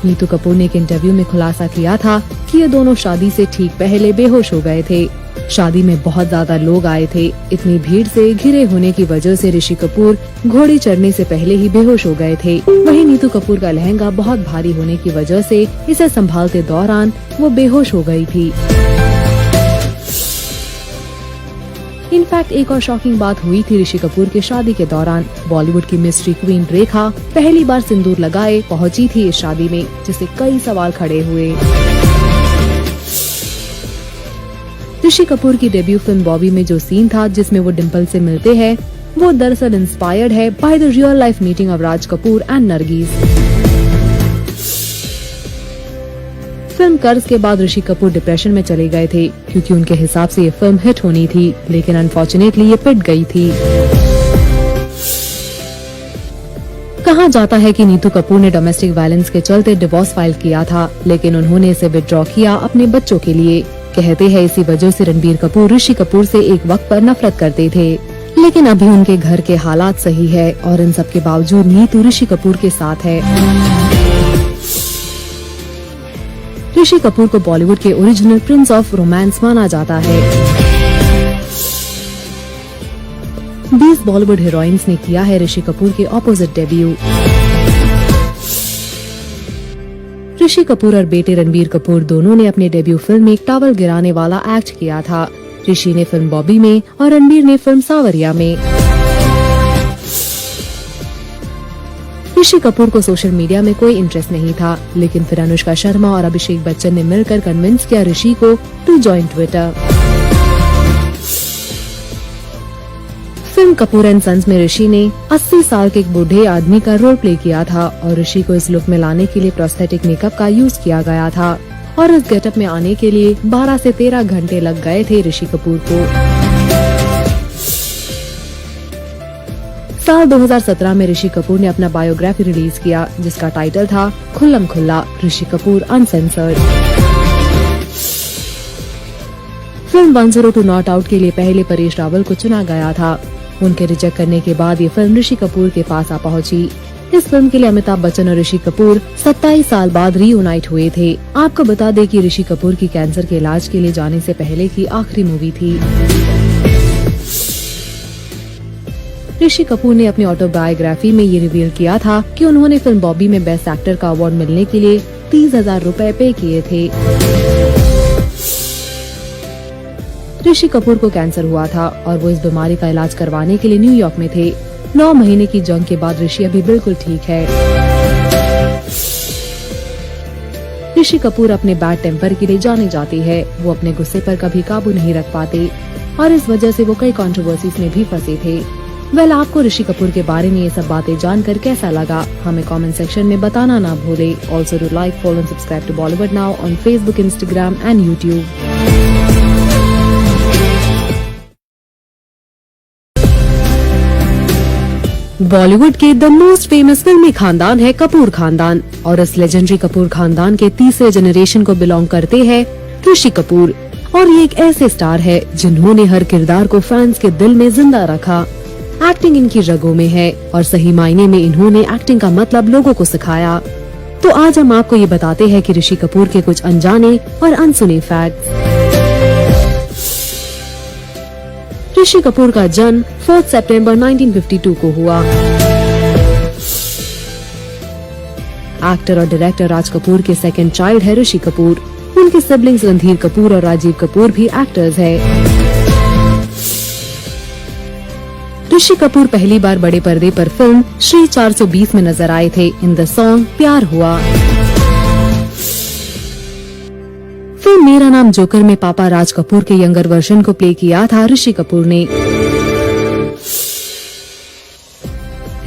नीतू कपूर ने एक इंटरव्यू में खुलासा किया था कि ये दोनों शादी से ठीक पहले बेहोश हो गए थे। शादी में बहुत ज्यादा लोग आए थे। इतनी भीड़ से घिरे होने की वजह से ऋषि कपूर घोड़े चढ़ने से पहले ही बेहोश हो गए थे। वहीं नीतू कपूर का लहंगा बहुत भारी होने की वजह से इसे संभालते दौरान वो बेहोश हो गई थी। इनफैक्ट एक और शॉकिंग बात हुई थी ऋषि कपूर की शादी के दौरान। बॉलीवुड की मिस्ट्री क्वीन रेखा पहली बार सिंदूर लगाए पहुंची थी इस शादी में, जिससे कई सवाल खड़े हुए। ऋषि कपूर की डेब्यू फिल्म बॉबी में जो सीन था जिसमें वो डिम्पल से मिलते हैं, वो दरअसल इंस्पायर्ड है by the real life meeting of Raj Kapoor and Nargis. Film कर्ज के बाद ऋषि कपूर डिप्रेशन में चले गए थे क्योंकि उनके हिसाब से ये फिल्म हिट होनी थी, लेकिन अनफॉर्चुनेटली ये पिट गई थी। कहा जाता है कि नीतू कपूर ने डोमेस्टिक वायलेंस के चलते डिवोर्स फाइल किया था, लेकिन उन्होंने इसे विथड्रॉ किया अपने बच्चों के लिए। कहते हैं इसी वजह से रणबीर कपूर ऋषि कपूर से एक वक्त पर नफरत करते थे, लेकिन अभी उनके घर के हालात सही है और इन सब के बावजूद नीतू ऋषि कपूर के साथ है। ऋषि कपूर को बॉलीवुड के ओरिजिनल प्रिंस ऑफ रोमांस माना जाता है। 20 बॉलीवुड हीरोइंस ने किया है ऋषि कपूर के ऑपोजिट डेब्यू। ऋषि कपूर और बेटे रणबीर कपूर दोनों ने अपने डेब्यू फिल्म में एक टॉवल गिराने वाला एक्ट किया था। ऋषि ने फिल्म बॉबी में और रणबीर ने फिल्म सावरिया में। ऋषि कपूर को सोशल मीडिया में कोई इंटरेस्ट नहीं था, लेकिन फिर अनुष्का शर्मा और अभिषेक बच्चन ने मिलकर कन्विंस किया ऋषि को to join Twitter. Film Kapoor and sons में ऋषि ने 80 साल के एक बूढ़े आदमी का रोल प्ले किया था और ऋषि को इस लुक में लाने के लिए प्रोस्थेटिक मेकअप का यूज किया गया था और इस गेटअप में आने के लिए 12 से 13 घंटे लग गए थे ऋषि कपूर को। साल 2017 में ऋषि कपूर ने अपना बायोग्राफी रिलीज किया जिसका टाइटल था खुल्लम खुल्ला Rishi Kapoor uncensored. Film 102 not out के लिए पहले परेश रावल को चुना गया था। उनके रिजेक्ट करने के बाद ये फिल्म ऋषि कपूर के पास आ पहुंची। इस फिल्म के लिए अमिताभ बच्चन और ऋषि कपूर 27 साल बाद रीयूनाइट हुए थे। आपको बता दें कि ऋषि कपूर की कैंसर के इलाज के लिए जाने से पहले की आखिरी मूवी थी। ऋषि कपूर ने अपनी ऑटोबायोग्राफी में ये रिवील किया था कि उन्होंने फिल्म बॉबी में बेस्ट एक्टर का अवार्ड मिलने के लिए 30,000 रुपए पे किए थे। ऋषि कपूर को कैंसर हुआ था और वो इस बीमारी का इलाज करवाने के लिए न्यूयॉर्क में थे। 9 महीने की जंग के बाद ऋषि अभी बिल्कुल ठीक है। ऋषि कपूर अपने बैड टेम्पर के लिए जाने जाते हैं। वो अपने गुस्से पर कभी काबू नहीं रख पाते और इस वजह से वो कई कंट्रोवर्सीज में भी फंसे थे। आपको ऋषि कपूर के बारे में ये सब बातें जानकर कैसा लगा, हमें कमेंट सेक्शन में बताना ना भूले। Also do like, follow and subscribe to Bollywood now on Facebook, Instagram and YouTube. Bollywood के द मोस्ट फेमस फिल्मी खानदान है कपूर खानदान और इस लेजेंडरी कपूर खानदान के तीसरे जनरेशन को बिलोंग करते हैं ऋषि कपूर। और ये एक ऐसे स्टार है जिन्होंने हर किरदार को फैंस के दिल में जिंदा रखा। एक्टिंग इनकी रगों में है और सही मायने में इन्होंने एक्टिंग का मतलब लोगों को सिखाया। तो आज हम आपको ये बताते हैं कि ऋषि कपूर के कुछ अनजाने और अनसुने फैक्ट्स। ऋषि कपूर का जन्म 4 सितंबर 1952 को हुआ। एक्टर और डायरेक्टर राज कपूर के सेकंड चाइल्ड है ऋषि कपूर। उनके सिबलिंग्स रणधीर कपूर और राजीव कपूर भी एक्टर्स हैं। ऋषि कपूर पहली बार बड़े पर्दे पर फिल्म श्री 420 में नजर आए थे इन द सॉन्ग प्यार हुआ। फिल्म मेरा नाम जोकर में पापा राज कपूर के यंगर वर्जन को प्ले किया था ऋषि कपूर ने।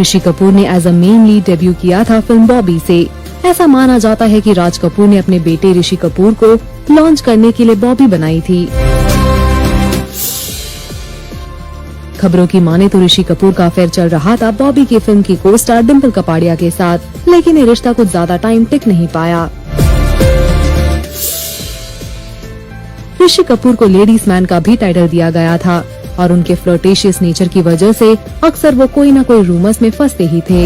ऋषि कपूर ने as a main lead debut किया था फिल्म बॉबी से। ऐसा माना जाता है कि राज कपूर ने अपने बेटे ऋषि कपूर को लॉन्च करने के लिए बॉबी बनाई थी। खबरों की माने तो ऋषि कपूर का अफेयर चल रहा था बॉबी की फिल्म की को स्टार डिम्पल कपाड़िया के साथ, लेकिन ये रिश्ता कुछ ज्यादा टाइम टिक नहीं पाया। ऋषि कपूर को लेडीज मैन का भी टाइटल दिया गया था और उनके फ्लर्टेशियस नेचर की वजह से अक्सर वो कोई न कोई रूमर्स में फंसते ही थे।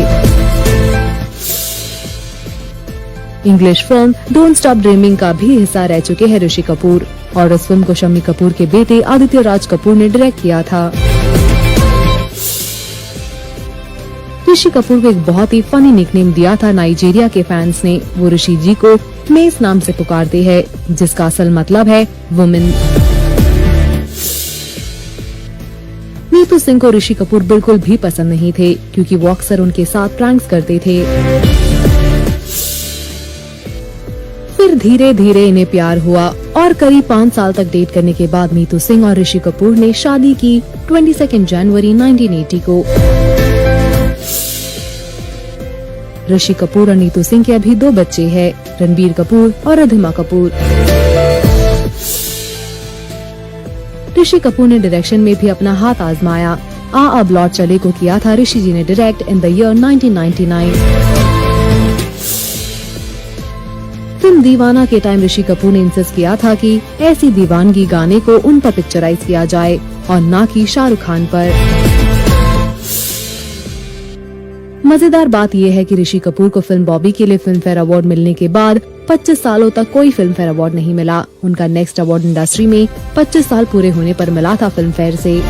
English film don't stop dreaming का भी हिस्सा रह चुके हैं ऋषि कपूर और इस फिल्म को शम्मी कपूर के बेटे आदित्य राज कपूर ने डायरेक्ट किया था। ऋषि कपूर को एक बहुत ही फनी निकनेम दिया था नाइजीरिया के फैंस ने। वो ऋषि जी को मेस नाम से पुकारते हैं जिसका असल मतलब है वुमेन। नीतू सिंह को ऋषि कपूर बिल्कुल भी पसंद नहीं थे, क्योंकि वो अक्सर उनके साथ प्रैंक्स करते थे। फिर धीरे धीरे इन्हें प्यार हुआ और करीब 5 साल तक डेट करने के बाद नीतू सिंह और ऋषि कपूर ने शादी की 22 जनवरी 1980 को। ऋषि कपूर और नीतू सिंह के अभी 2 बच्चे हैं, रणबीर कपूर और रिधिमा कपूर। ऋषि कपूर ने डायरेक्शन में भी अपना हाथ आजमाया। अब लौट चले को किया था ऋषि जी ने direct in the year 1999। Film दीवाना के टाइम ऋषि कपूर ने इंसिस्ट किया था कि ऐसी दीवानगी गाने को उन पर पिक्चराइज किया जाए और न कि शाहरुख खान पर। मजेदार बात यह है कि ऋषि कपूर को फिल्म बॉबी के लिए फिल्म फेयर अवार्ड मिलने के बाद 25 सालों तक कोई फिल्म फेयर अवार्ड नहीं मिला। उनका नेक्स्ट अवार्ड इंडस्ट्री में 25 साल पूरे होने पर मिला था फिल्म फेयर से।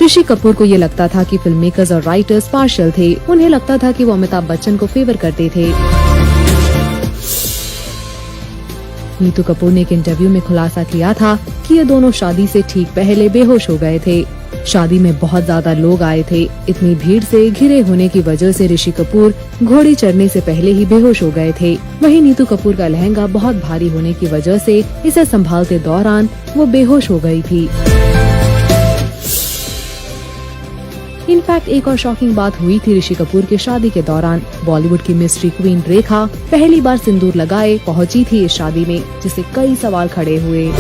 ऋषि कपूर को ये लगता था कि फिल्म मेकर्स और राइटर्स पार्शियल थे। उन्हें लगता था कि वो अमिताभ बच्चन को फेवर करते थे। नीतू कपूर ने एक इंटरव्यू में खुलासा किया था कि ये दोनों शादी से ठीक पहले बेहोश हो गए थे। शादी में बहुत ज्यादा लोग आए थे। इतनी भीड़ से घिरे होने की वजह से ऋषि कपूर घोड़ी चढ़ने से पहले ही बेहोश हो गए थे। वहीं नीतू कपूर का लहंगा बहुत भारी होने की वजह से इसे संभालते दौरान वो बेहोश हो गई थी। इनफैक्ट एक और शॉकिंग बात हुई थी ऋषि कपूर की शादी के दौरान। बॉलीवुड की मिस्ट्री क्वीन रेखा पहली बार सिंदूर लगाए पहुंची थी इस शादी में, जिससे कई सवाल खड़े हुए।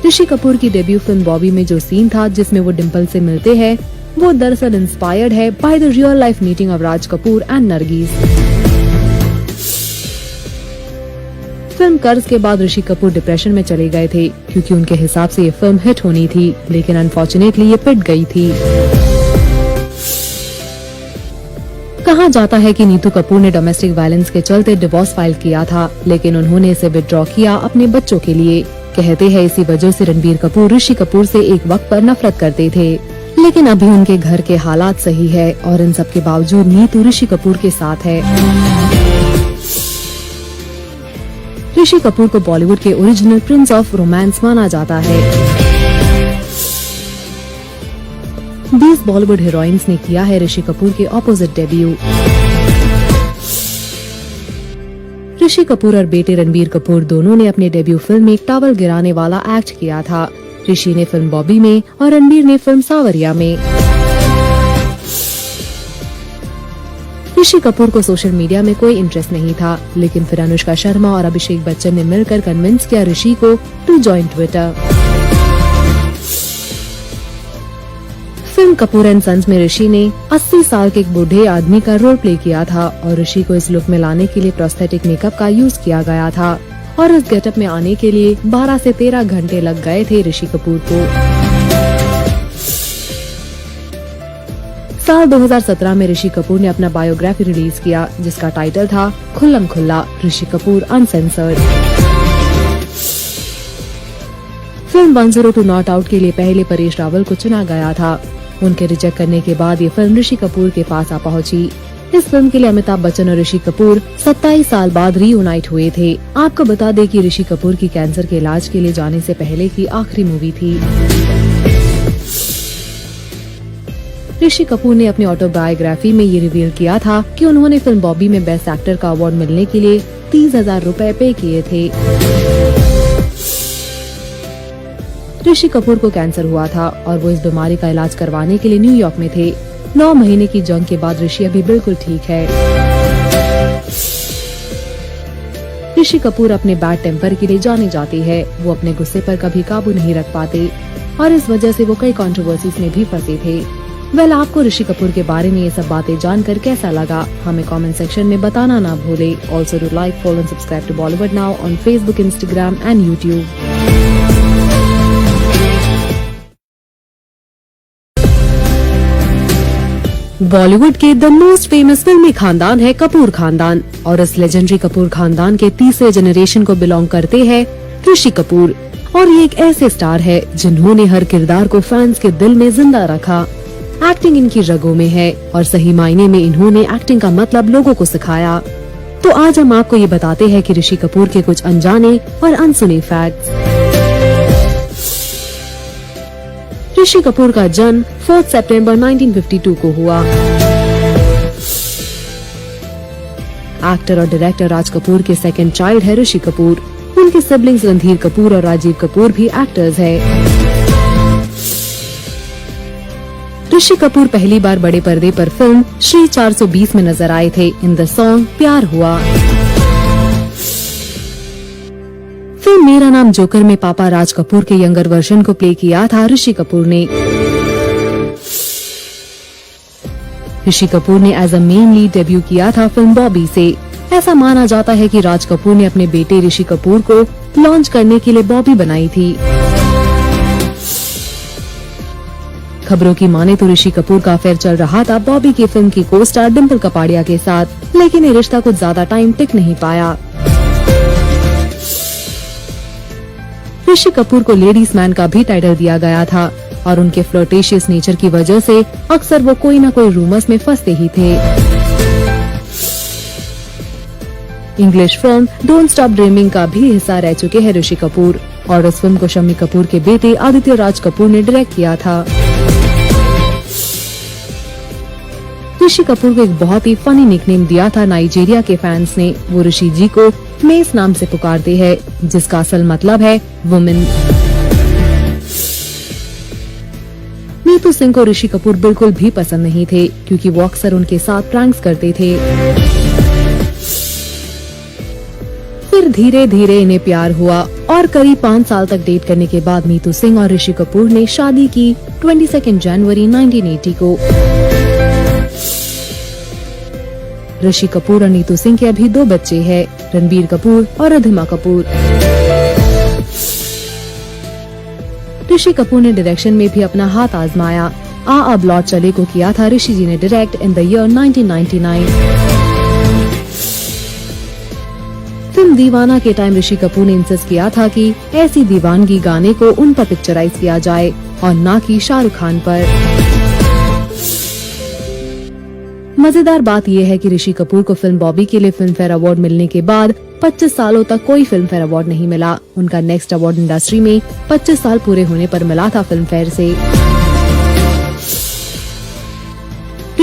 ऋषि कपूर की डेब्यू फिल्म बॉबी में जो सीन था जिसमें वो डिम्पल से मिलते हैं, वो दरअसल इंस्पायर्ड है by the real life meeting of Raj Kapoor and Nargis. Film कर्ज के बाद ऋषि कपूर डिप्रेशन में चले गए थे, क्योंकि उनके हिसाब से ये फिल्म हिट होनी थी, लेकिन अनफॉर्चुनेटली ये पिट गई थी। कहा जाता है कि नीतू कपूर ने डोमेस्टिक वायलेंस के चलते डिवोर्स फाइल किया था, लेकिन उन्होंने इसे विथड्रॉ किया अपने बच्चों के लिए। कहते हैं इसी वजह से रणबीर कपूर ऋषि कपूर से एक वक्त पर नफरत करते थे, लेकिन अभी उनके घर के हालात सही है और इन सब के बावजूद नीतू ऋषि कपूर के साथ है। ऋषि कपूर को बॉलीवुड के ओरिजिनल प्रिंस ऑफ रोमांस माना जाता है। 20 बॉलीवुड हीरोइंस ने किया है ऋषि कपूर के ऑपोजिट डेब्यू। ऋषि कपूर और बेटे रणबीर कपूर दोनों ने अपने डेब्यू फिल्म में एक टॉवल गिराने वाला एक्ट किया था। ऋषि ने फिल्म बॉबी में और रणबीर ने फिल्म सावरिया में। ऋषि कपूर को सोशल मीडिया में कोई इंटरेस्ट नहीं था, लेकिन फिर अनुष्का शर्मा और अभिषेक बच्चन ने मिलकर कन्विंस किया ऋषि को to join Twitter. Film Kapoor and sons में ऋषि ने 80 साल के एक बूढ़े आदमी का रोल प्ले किया था और ऋषि को इस लुक में लाने के लिए प्रोस्थेटिक मेकअप का यूज किया गया था और इस गेटअप में आने के लिए 12 से 13 घंटे लग गए थे ऋषि कपूर को। साल 2017 में ऋषि कपूर ने अपना बायोग्राफी रिलीज किया, जिसका टाइटल था खुल्लम खुल्ला Rishi Kapoor uncensored. Film 102 not out के लिए पहले परेश रावल को चुना गया था। उनके रिजेक्ट करने के बाद ये फिल्म ऋषि कपूर के पास आ पहुंची। इस फिल्म के लिए अमिताभ बच्चन और ऋषि कपूर 27 साल बाद रीयूनाइट हुए थे। आपको बता दें कि ऋषि कपूर की कैंसर के इलाज के लिए जाने से पहले की आखिरी मूवी थी। ऋषि कपूर ने अपनी ऑटोबायोग्राफी में ये रिवील किया था कि उन्होंने फिल्म बॉबी में बेस्ट एक्टर का अवार्ड मिलने के लिए 30,000 रुपए पे किए थे। ऋषि कपूर को कैंसर हुआ था और वो इस बीमारी का इलाज करवाने के लिए न्यूयॉर्क में थे। 9 महीने की जंग के बाद ऋषि अभी बिल्कुल ठीक है। ऋषि कपूर अपने बैड टेम्पर के लिए जाने जाते हैं। वो अपने गुस्से पर कभी काबू नहीं रख पाते और इस वजह से वो कई कंट्रोवर्सीज में भी फंसे थे। आपको ऋषि कपूर के बारे में ये सब बातें जानकर कैसा लगा, हमें कमेंट सेक्शन में बताना ना भूले। Also do like, follow and subscribe to Bollywood now on Facebook, Instagram and YouTube. Bollywood के द मोस्ट फेमस फिल्मी खानदान है कपूर खानदान और इस लेजेंडरी कपूर खानदान के तीसरे जनरेशन को बिलोंग करते हैं ऋषि कपूर। और ये एक ऐसे स्टार है जिन्होंने हर किरदार को फैंस के दिल में जिंदा रखा। एक्टिंग इनकी रगों में है और सही मायने में इन्होंने एक्टिंग का मतलब लोगों को सिखाया। तो आज हम आपको ये बताते हैं कि ऋषि कपूर के कुछ अनजाने और अनसुने फैक्ट्स। ऋषि कपूर का जन्म 4 सितंबर 1952 को हुआ। एक्टर और डायरेक्टर राज कपूर के सेकंड चाइल्ड है ऋषि कपूर। उनके सिबलिंग्स रणधीर कपूर और राजीव कपूर भी एक्टर्स हैं। ऋषि कपूर पहली बार बड़े पर्दे पर फिल्म श्री 420 में नजर आए थे इन द सॉन्ग प्यार हुआ। फिल्म मेरा नाम जोकर में पापा राज कपूर के यंगर वर्जन को प्ले किया था ऋषि कपूर ने। ऋषि कपूर ने as a main lead debut किया था फिल्म बॉबी से। ऐसा माना जाता है कि राज कपूर ने अपने बेटे ऋषि कपूर को लॉन्च करने के लिए बॉबी बनाई थी। खबरों की माने तो ऋषि कपूर का अफेयर चल रहा था बॉबी की फिल्म की को स्टार डिम्पल कपाड़िया के साथ, लेकिन ये रिश्ता कुछ ज्यादा टाइम टिक नहीं पाया। ऋषि कपूर को लेडीज मैन का भी टाइटल दिया गया था और उनके फ्लर्टेशियस नेचर की वजह से अक्सर वो कोई न कोई रूमर्स में फंसते ही थे। English film don't stop dreaming का भी हिस्सा रह चुके हैं ऋषि कपूर और उस फिल्म को शम्मी कपूर के बेटे आदित्य राज कपूर ने डायरेक्ट किया था। ऋषि कपूर को एक बहुत ही फनी निकनेम दिया था नाइजीरिया के फैंस ने। वो ऋषि जी को मेस नाम से पुकारते हैं, जिसका असल मतलब है वुमेन। नीतू सिंह को ऋषि कपूर बिल्कुल भी पसंद नहीं थे क्योंकि वो अक्सर उनके साथ प्रैंक्स करते थे। फिर धीरे धीरे इन्हें प्यार हुआ और करीब 5 साल तक डेट करने के बाद नीतू सिंह और ऋषि कपूर ने शादी की 22 जनवरी 1980 को। ऋषि कपूर और नीतू सिंह के अभी 2 बच्चे हैं, रणबीर कपूर और रिधिमा कपूर। ऋषि कपूर ने डायरेक्शन में भी अपना हाथ आजमाया। अब लौट चले को किया था ऋषि जी ने direct in the year 1999। Film दीवाना के टाइम ऋषि कपूर ने इंसिस्ट किया था कि ऐसी दीवानगी गाने को उन पर पिक्चराइज किया जाए और न कि शाहरुख खान पर। मजेदार बात यह है कि ऋषि कपूर को फिल्म बॉबी के लिए फिल्म फेयर अवार्ड मिलने के बाद 25 सालों तक कोई फिल्म फेयर अवार्ड नहीं मिला। उनका नेक्स्ट अवार्ड इंडस्ट्री में 25 साल पूरे होने पर मिला था फिल्म फेयर से।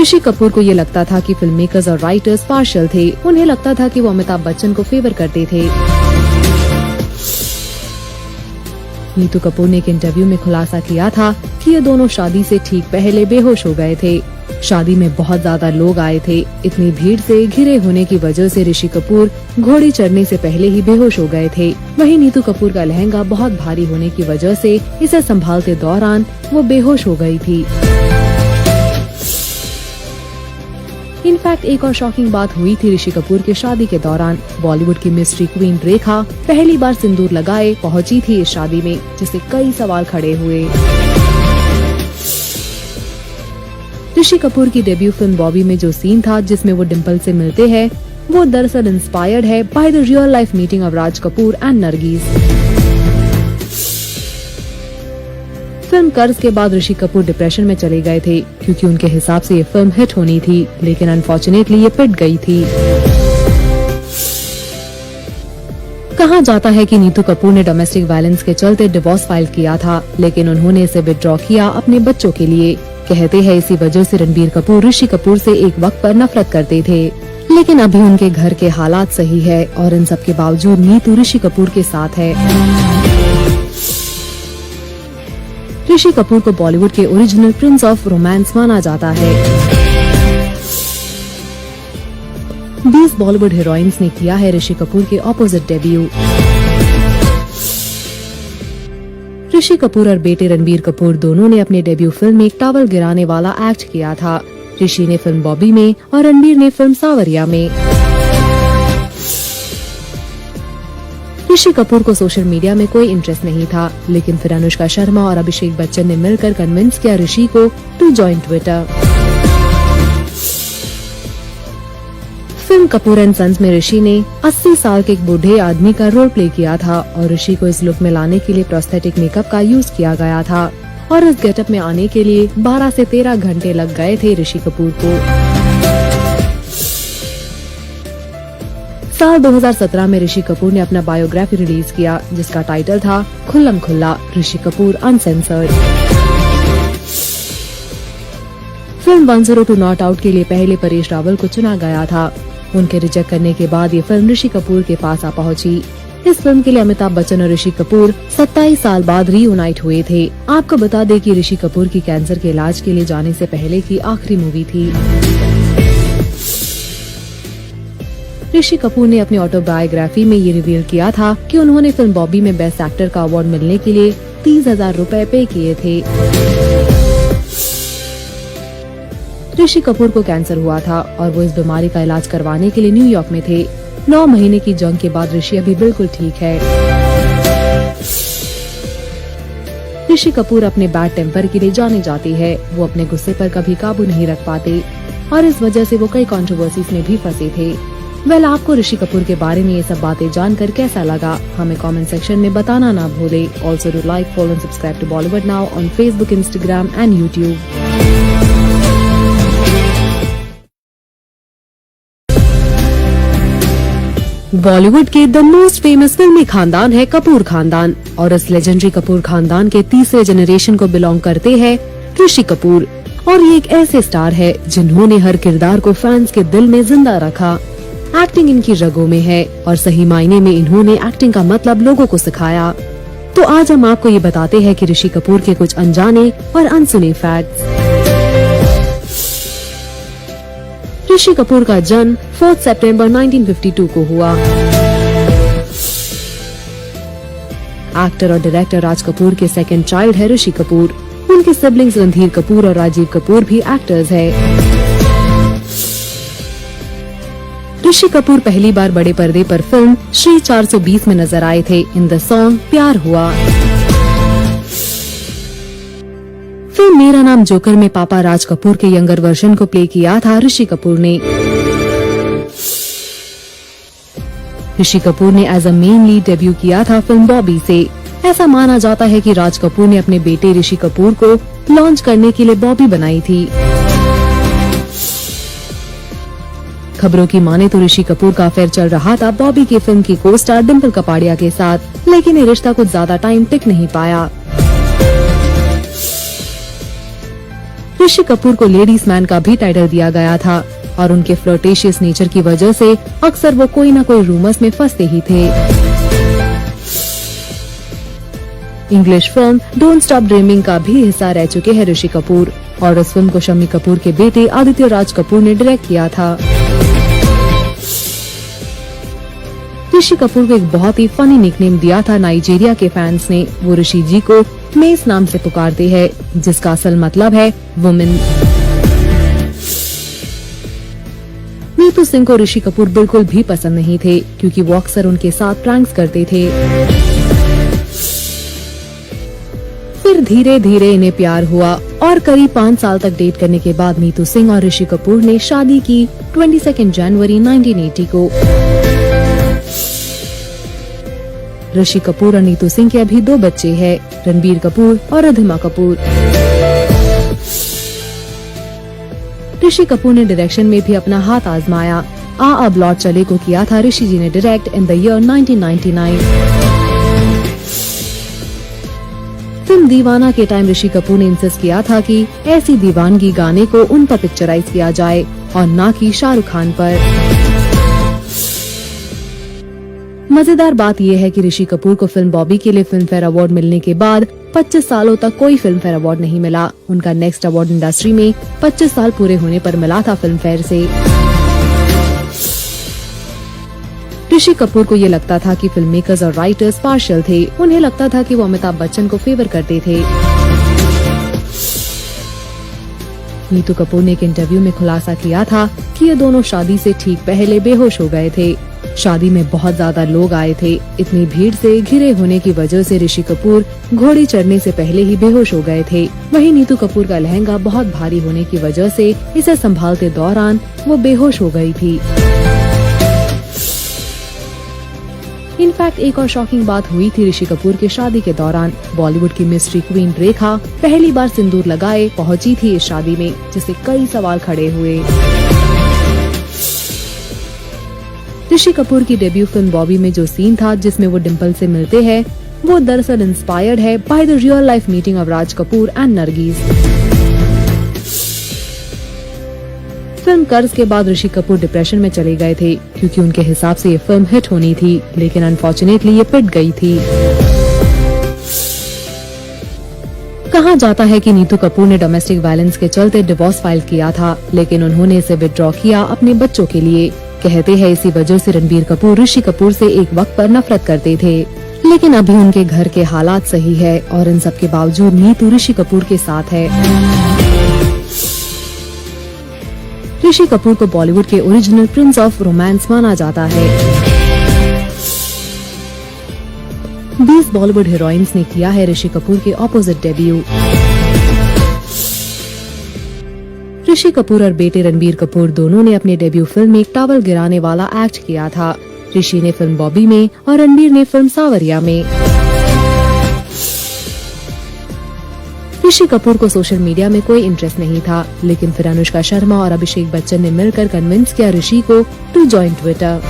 ऋषि कपूर को ये लगता था कि फिल्म मेकर्स और राइटर्स पार्शियल थे। उन्हें लगता था कि वो अमिताभ बच्चन को फेवर करते थे। नीतू कपूर ने एक इंटरव्यू में खुलासा किया था कि ये दोनों शादी से ठीक पहले बेहोश हो गए थे। शादी में बहुत ज्यादा लोग आए थे। इतनी भीड़ से घिरे होने की वजह से ऋषि कपूर घोड़े चढ़ने से पहले ही बेहोश हो गए थे। वहीं नीतू कपूर का लहंगा बहुत भारी होने की वजह से इसे संभालते दौरान वो बेहोश हो गई थी। इनफैक्ट एक और शॉकिंग बात हुई थी ऋषि कपूर की शादी के दौरान। बॉलीवुड की मिस्ट्री क्वीन रेखा पहली बार सिंदूर लगाए पहुंची थी इस शादी में, जिससे कई सवाल खड़े हुए। ऋषि कपूर की डेब्यू फिल्म बॉबी में जो सीन था जिसमें वो डिम्पल से मिलते हैं, वो दरअसल इंस्पायर्ड है by the real life meeting of Raj Kapoor and Nargis. Film कर्ज के बाद ऋषि कपूर डिप्रेशन में चले गए थे क्योंकि उनके हिसाब से ये फिल्म हिट होनी थी, लेकिन अनफॉर्चुनेटली ये पिट गई थी। कहा जाता है कि नीतू कपूर ने डोमेस्टिक वायलेंस के चलते डिवोर्स फाइल किया था, लेकिन उन्होंने इसे विड्रॉ किया अपने बच्चों के लिए। कहते हैं इसी वजह से रणबीर कपूर ऋषि कपूर से एक वक्त पर नफरत करते थे, लेकिन अभी उनके घर के हालात सही है और इन सब के बावजूद नीतू ऋषि कपूर के साथ है। ऋषि कपूर को बॉलीवुड के ओरिजिनल प्रिंस ऑफ रोमांस माना जाता है। 20 बॉलीवुड हीरोइंस ने किया है ऋषि कपूर के ऑपोजिट डेब्यू। ऋषि कपूर और बेटे रणबीर कपूर दोनों ने अपने डेब्यू फिल्म में एक टावल गिराने वाला एक्ट किया था। ऋषि ने फिल्म बॉबी में और रणबीर ने फिल्म सावरिया में। ऋषि कपूर को सोशल मीडिया में कोई इंटरेस्ट नहीं था, लेकिन फिर अनुष्का शर्मा और अभिषेक बच्चन ने मिलकर कन्विंस किया ऋषि को to join Twitter. Film Kapoor and sons में ऋषि ने 80 साल के एक बूढ़े आदमी का रोल प्ले किया था और ऋषि को इस लुक में लाने के लिए प्रोस्थेटिक मेकअप का यूज किया गया था और इस गेटअप में आने के लिए 12 से 13 घंटे लग गए थे ऋषि कपूर को। साल 2017 में ऋषि कपूर ने अपना बायोग्राफी रिलीज किया, जिसका टाइटल था खुल्लम खुल्ला Rishi Kapoor uncensored. Film 102 not out के लिए पहले परेश रावल को चुना गया था। उनके रिजेक्ट करने के बाद ये फिल्म ऋषि कपूर के पास आ पहुंची। इस फिल्म के लिए अमिताभ बच्चन और ऋषि कपूर 27 साल बाद रीयूनाइट हुए थे। आपको बता दें कि ऋषि कपूर की कैंसर के इलाज के लिए जाने से पहले की आखिरी मूवी थी। ऋषि कपूर ने अपनी ऑटोबायोग्राफी में ये रिवील किया था कि उन्होंने फिल्म बॉबी में बेस्ट एक्टर का अवार्ड मिलने के लिए 30,000 रुपए पे किए थे। ऋषि कपूर को कैंसर हुआ था और वो इस बीमारी का इलाज करवाने के लिए न्यूयॉर्क में थे। 9 महीने की जंग के बाद ऋषि अभी बिल्कुल ठीक है। ऋषि कपूर अपने बैड टेम्पर के लिए जाने जाती है। वो अपने गुस्से पर कभी काबू नहीं रख पाते और इस वजह से वो कई कंट्रोवर्सीज में भी फंसे थे। वेल, आपको ऋषि कपूर के बारे में ये सब बातें जानकर कैसा लगा, हमें कमेंट सेक्शन में बताना ना भूले। Also do like, follow and subscribe to Bollywood now on Facebook, Instagram and YouTube. Bollywood के द मोस्ट फेमस फिल्मी खानदान है कपूर खानदान और इस लेजेंडरी कपूर खानदान के तीसरे जनरेशन को बिलोंग करते हैं ऋषि कपूर। और ये एक ऐसे स्टार है जिन्होंने हर किरदार को फैंस के दिल में जिंदा रखा। एक्टिंग इनकी रगों में है और सही मायने में इन्होंने एक्टिंग का मतलब लोगों को सिखाया। तो आज हम आपको ये बताते हैं कि ऋषि कपूर के कुछ अनजाने और अनसुने फैक्ट्स। ऋषि कपूर का जन्म 4 सितंबर 1952 को हुआ। एक्टर और डायरेक्टर राज कपूर के सेकंड चाइल्ड है ऋषि कपूर। उनके सिबलिंग्स रणधीर कपूर और राजीव कपूर भी एक्टर्स हैं। ऋषि कपूर पहली बार बड़े पर्दे पर फिल्म श्री 420 में नजर आए थे इन द सॉन्ग प्यार हुआ। फिल्म मेरा नाम जोकर में पापा राज कपूर के यंगर वर्जन को प्ले किया था ऋषि कपूर ने। ऋषि कपूर ने as a main lead debut किया था फिल्म बॉबी से। ऐसा माना जाता है कि राज कपूर ने अपने बेटे ऋषि कपूर को लॉन्च करने के लिए बॉबी बनाई थी। खबरों की माने तो ऋषि कपूर का अफेयर चल रहा था बॉबी की फिल्म की को स्टार डिम्पल कपाड़िया के साथ, लेकिन ये रिश्ता कुछ ज्यादा टाइम टिक नहीं पाया। ऋषि कपूर को लेडीज मैन का भी टाइटल दिया गया था और उनके फ्लर्टेशियस नेचर की वजह से अक्सर वो कोई न कोई रूमर्स में फंसते ही थे। English film don't stop dreaming का भी हिस्सा रह चुके हैं ऋषि कपूर और इस फिल्म को शम्मी कपूर के बेटे आदित्य राज कपूर ने डायरेक्ट किया था। ऋषि कपूर को एक बहुत ही फनी निकनेम दिया था नाइजीरिया के फैंस ने। वो ऋषि जी को मेस नाम से पुकारते हैं, जिसका असल मतलब है वुमेन। नीतू सिंह को ऋषि कपूर बिल्कुल भी पसंद नहीं थे क्योंकि वो अक्सर उनके साथ प्रैंक्स करते थे। फिर धीरे धीरे इन्हें प्यार हुआ और करीब 5 साल तक डेट करने के बाद नीतू सिंह और ऋषि कपूर ने शादी की 22 जनवरी 1980 को। ऋषि कपूर और नीतू सिंह के अभी 2 बच्चे हैं, रणबीर कपूर और रिधिमा कपूर। ऋषि कपूर ने डायरेक्शन में भी अपना हाथ आजमाया। अब लौट चले को किया था ऋषि जी ने direct in the year 1999। Film दीवाना के टाइम ऋषि कपूर ने इंसिस्ट किया था कि ऐसी दीवानगी गाने को उन पर पिक्चराइज किया जाए और न कि शाहरुख खान पर। मजेदार बात यह है कि ऋषि कपूर को फिल्म बॉबी के लिए फिल्म फेयर अवार्ड मिलने के बाद 25 सालों तक कोई फिल्म फेयर अवार्ड नहीं मिला। उनका नेक्स्ट अवार्ड इंडस्ट्री में 25 साल पूरे होने पर मिला था फिल्म फेयर से। ऋषि कपूर को ये लगता था कि फिल्म मेकर्स और राइटर्स पार्शियल थे। उन्हें लगता था कि वो अमिताभ बच्चन को फेवर करते थे। नीतू कपूर ने एक इंटरव्यू में खुलासा किया था कि ये दोनों शादी से ठीक पहले बेहोश हो गए थे। शादी में बहुत ज्यादा लोग आए थे। इतनी भीड़ से घिरे होने की वजह से ऋषि कपूर घोड़ी चढ़ने से पहले ही बेहोश हो गए थे। वहीं नीतू कपूर का लहंगा बहुत भारी होने की वजह से इसे संभालते दौरान वो बेहोश हो गई थी। इनफैक्ट एक और शॉकिंग बात हुई थी ऋषि कपूर की शादी के दौरान। बॉलीवुड की मिस्ट्री क्वीन रेखा पहली बार सिंदूर लगाए पहुंची थी इस शादी में, जिससे कई सवाल खड़े हुए। ऋषि कपूर की डेब्यू फिल्म बॉबी में जो सीन था जिसमें वो डिम्पल से मिलते हैं, वो दरअसल इंस्पायर्ड है by the real life meeting of Raj Kapoor and Nargis. Film कर्ज के बाद ऋषि कपूर डिप्रेशन में चले गए थे क्योंकि उनके हिसाब से ये फिल्म हिट होनी थी, लेकिन अनफॉर्चुनेटली ये पिट गई थी। कहा जाता है कि नीतू कपूर ने डोमेस्टिक वायलेंस के चलते डिवोर्स फाइल किया था, लेकिन उन्होंने इसे विथड्रॉ किया अपने बच्चों के लिए। कहते हैं इसी वजह से रणबीर कपूर ऋषि कपूर से एक वक्त पर नफरत करते थे, लेकिन अभी उनके घर के हालात सही है और इन सब के बावजूद नीतू ऋषि कपूर के साथ है। ऋषि कपूर को बॉलीवुड के ओरिजिनल प्रिंस ऑफ रोमांस माना जाता है। 20 बॉलीवुड हीरोइंस ने किया है ऋषि कपूर के ऑपोजिट डेब्यू। ऋषि कपूर और बेटे रणबीर कपूर दोनों ने अपने डेब्यू फिल्म में एक टॉवल गिराने वाला एक्ट किया था। ऋषि ने फिल्म बॉबी में और रणबीर ने फिल्म सावरिया में। ऋषि कपूर को सोशल मीडिया में कोई इंटरेस्ट नहीं था, लेकिन फिर अनुष्का शर्मा और अभिषेक बच्चन ने मिलकर कन्विंस किया ऋषि को to join Twitter.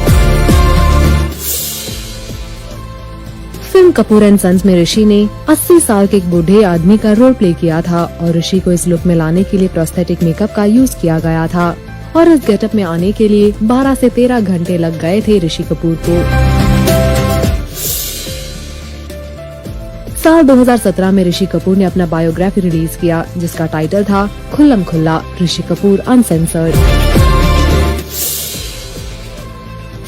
Film Kapoor and sons में ऋषि ने 80 साल के एक बूढ़े आदमी का रोल प्ले किया था और ऋषि को इस लुक में लाने के लिए प्रोस्थेटिक मेकअप का यूज किया गया था और इस गेटअप में आने के लिए 12 से 13 घंटे लग गए थे ऋषि कपूर को। साल 2017 में ऋषि कपूर ने अपना बायोग्राफी रिलीज किया जिसका टाइटल था खुल्लम खुल्ला Rishi Kapoor uncensored.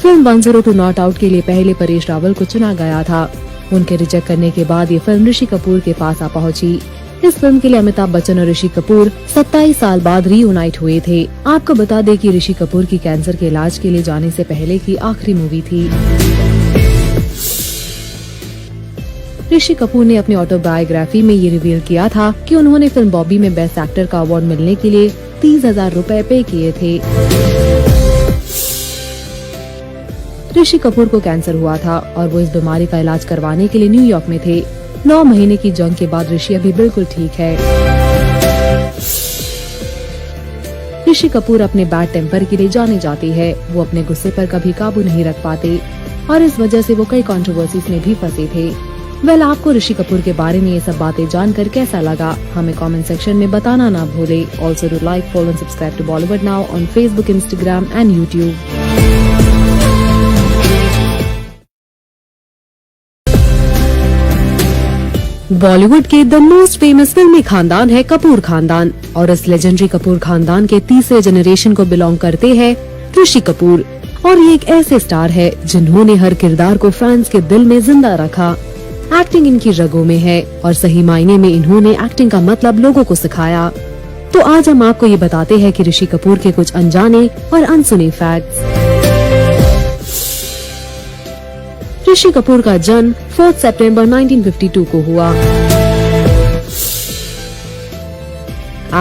Film 102 not out के लिए पहले परेश रावल को चुना गया था। उनके रिजेक्ट करने के बाद ये फिल्म ऋषि कपूर के पास आ पहुंची। इस फिल्म के लिए अमिताभ बच्चन और ऋषि कपूर 27 साल बाद रीयूनाइट हुए थे। आपको बता दें कि ऋषि कपूर की कैंसर के इलाज के लिए जाने से पहले की आखिरी मूवी थी। ऋषि कपूर ने अपनी ऑटोबायोग्राफी में ये रिवील किया था कि उन्होंने फिल्म बॉबी में बेस्ट एक्टर का अवार्ड मिलने के लिए 30,000 रुपए पे किए थे। ऋषि कपूर को कैंसर हुआ था और वो इस बीमारी का इलाज करवाने के लिए न्यूयॉर्क में थे। 9 महीने की जंग के बाद ऋषि अभी बिल्कुल ठीक है। ऋषि कपूर अपने बैड टेम्पर के लिए जाने जाते हैं। वो अपने गुस्से पर कभी काबू नहीं रख पाते और इस वजह से वो कई कंट्रोवर्सीज में भी फंसे थे। आपको ऋषि कपूर के बारे में ये सब बातें जानकर कैसा लगा, हमें कमेंट सेक्शन में बताना ना भूले। Also do like, follow and subscribe to Bollywood now on Facebook, Instagram and YouTube. Bollywood के द मोस्ट फेमस फिल्मी खानदान है कपूर खानदान और इस लेजेंडरी कपूर खानदान के तीसरे जनरेशन को बिलोंग करते हैं ऋषि कपूर। और ये एक ऐसे स्टार है जिन्होंने हर किरदार को फैंस के दिल में जिंदा रखा। एक्टिंग इनकी रगों में है और सही मायने में इन्होंने एक्टिंग का मतलब लोगों को सिखाया। तो आज हम आपको ये बताते हैं कि ऋषि कपूर के कुछ अनजाने और अनसुने फैक्ट्स। ऋषि कपूर का जन्म 4 सितंबर 1952 को हुआ।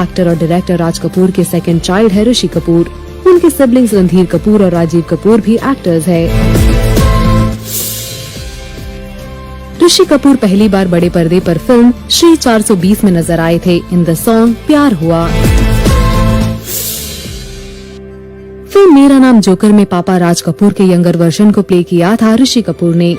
एक्टर और डायरेक्टर राज कपूर के सेकंड चाइल्ड है ऋषि कपूर। उनके सिबलिंग्स रणधीर कपूर और राजीव कपूर भी एक्टर्स हैं। ऋषि कपूर पहली बार बड़े पर्दे पर फिल्म श्री 420 में नजर आए थे इन द सॉन्ग प्यार हुआ। फिल्म मेरा नाम जोकर में पापा राज कपूर के यंगर वर्जन को प्ले किया था ऋषि कपूर ने।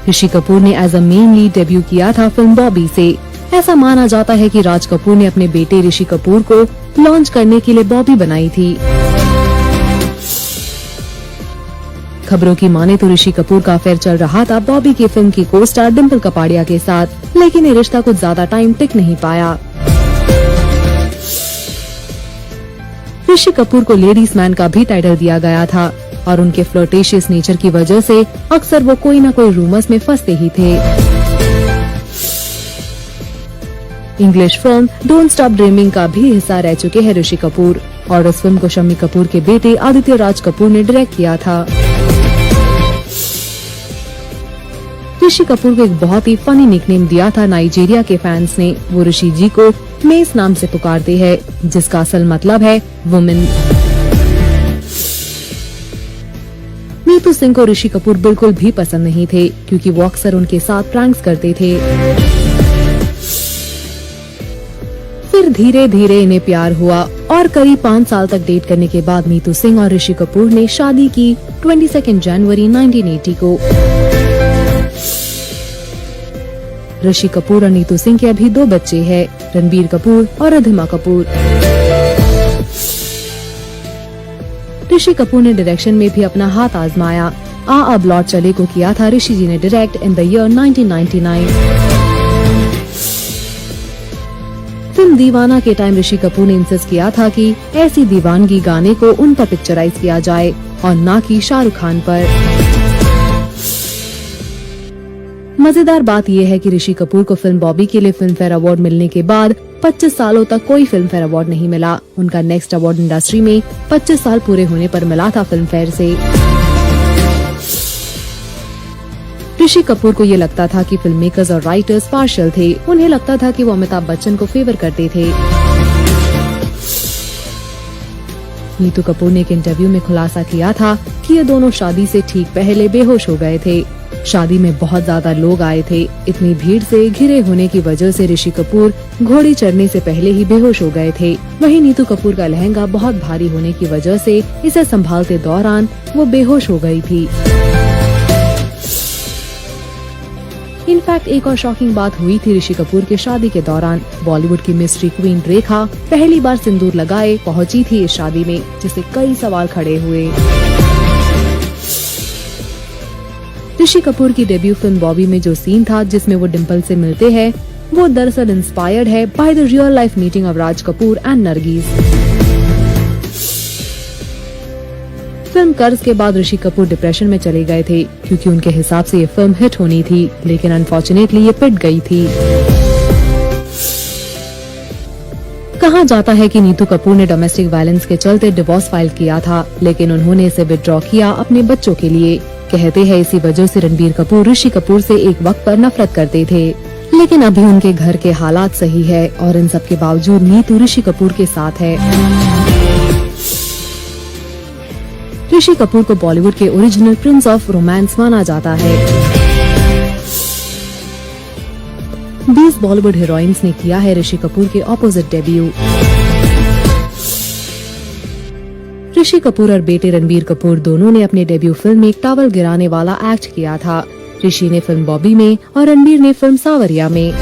ऋषि कपूर ने as a main lead debut किया था फिल्म बॉबी से। ऐसा माना जाता है कि राज कपूर ने अपने बेटे ऋषि कपूर को लॉन्च करने के लिए बॉबी बनाई थी। खबरों की माने तो ऋषि कपूर का अफेयर चल रहा था बॉबी की फिल्म की को स्टार डिम्पल कपाड़िया के साथ, लेकिन ये रिश्ता कुछ ज्यादा टाइम टिक नहीं पाया। ऋषि कपूर को लेडीज मैन का भी टाइटल दिया गया था और उनके फ्लर्टेशियस नेचर की वजह से अक्सर वो कोई न कोई रूमर्स में फंसते ही थे। English film don't stop dreaming का भी हिस्सा रह चुके हैं ऋषि कपूर और इस फिल्म को शम्मी कपूर के बेटे आदित्य राज कपूर ने डायरेक्ट किया था। ऋषि कपूर को एक बहुत ही फनी निकनेम दिया था नाइजीरिया के फैंस ने। वो ऋषि जी को मेस नाम से पुकारते हैं जिसका असल मतलब है वुमेन। नीतू सिंह को ऋषि कपूर बिल्कुल भी पसंद नहीं थे क्योंकि वो अक्सर उनके साथ प्रैंक्स करते थे। फिर फिर धीरे धीरे इन्हें प्यार हुआ और करीब 5 साल तक डेट करने के बाद नीतू सिंह और ऋषि कपूर ने शादी की 22 जनवरी 1980 को। ऋषि कपूर और नीतू सिंह के अभी 2 बच्चे हैं, रणबीर कपूर और रिधिमा कपूर। ऋषि कपूर ने डायरेक्शन में भी अपना हाथ आजमाया। अब लौट चले को किया था ऋषि जी ने direct in the year 1999। Film दीवाना के टाइम ऋषि कपूर ने इंसिस्ट किया था कि ऐसी दीवानगी गाने को उन पर पिक्चराइज किया जाए और न कि शाहरुख खान पर। मजेदार बात यह है कि ऋषि कपूर को फिल्म बॉबी के लिए फिल्म फेयर अवार्ड मिलने के बाद 25 सालों तक कोई फिल्म फेयर अवार्ड नहीं मिला। उनका नेक्स्ट अवार्ड इंडस्ट्री में 25 साल पूरे होने पर मिला था फिल्म फेयर से। ऋषि कपूर को ये लगता था कि फिल्म मेकर्स और राइटर्स पार्शियल थे। उन्हें लगता था कि वो अमिताभ बच्चन को फेवर करते थे। नीतू कपूर ने एक इंटरव्यू में खुलासा किया था कि ये दोनों शादी से ठीक पहले बेहोश हो गए थे। शादी में बहुत ज्यादा लोग आए थे। इतनी भीड़ से घिरे होने की वजह से ऋषि कपूर घोड़ी चढ़ने से पहले ही बेहोश हो गए थे। वहीं नीतू कपूर का लहंगा बहुत भारी होने की वजह से इसे संभालते दौरान वो बेहोश हो गई थी। इनफैक्ट एक और शॉकिंग बात हुई थी ऋषि कपूर के शादी के दौरान। बॉलीवुड की मिस्ट्री क्वीन रेखा पहली बार सिंदूर लगाए पहुंची थी इस शादी में, जिससे कई सवाल खड़े हुए। ऋषि कपूर की डेब्यू फिल्म बॉबी में जो सीन था जिसमें वो डिम्पल से मिलते हैं, वो दरअसल इंस्पायर्ड है by the real life meeting of Raj Kapoor and Nargis. Film कर्ज के बाद ऋषि कपूर डिप्रेशन में चले गए थे क्योंकि उनके हिसाब से ये फिल्म हिट होनी थी, लेकिन अनफॉर्चुनेटली ये पिट गई थी। कहा जाता है कि नीतू कपूर ने डोमेस्टिक वायलेंस के चलते डिवोर्स फाइल किया था, लेकिन उन्होंने इसे विथड्रॉ किया अपने बच्चों के लिए। कहते हैं इसी वजह से रणबीर कपूर ऋषि कपूर से एक वक्त पर नफरत करते थे, लेकिन अभी उनके घर के हालात सही है और इन सब के बावजूद नीतू ऋषि कपूर के साथ है। ऋषि कपूर को बॉलीवुड के ओरिजिनल प्रिंस ऑफ रोमांस माना जाता है। 20 बॉलीवुड हीरोइंस ने किया है ऋषि कपूर के ऑपोजिट डेब्यू। ऋषि कपूर और बेटे रणबीर कपूर दोनों ने अपने डेब्यू फिल्म में एक टॉवल गिराने वाला एक्ट किया था। ऋषि ने फिल्म बॉबी में और रणबीर ने फिल्म सावरिया में।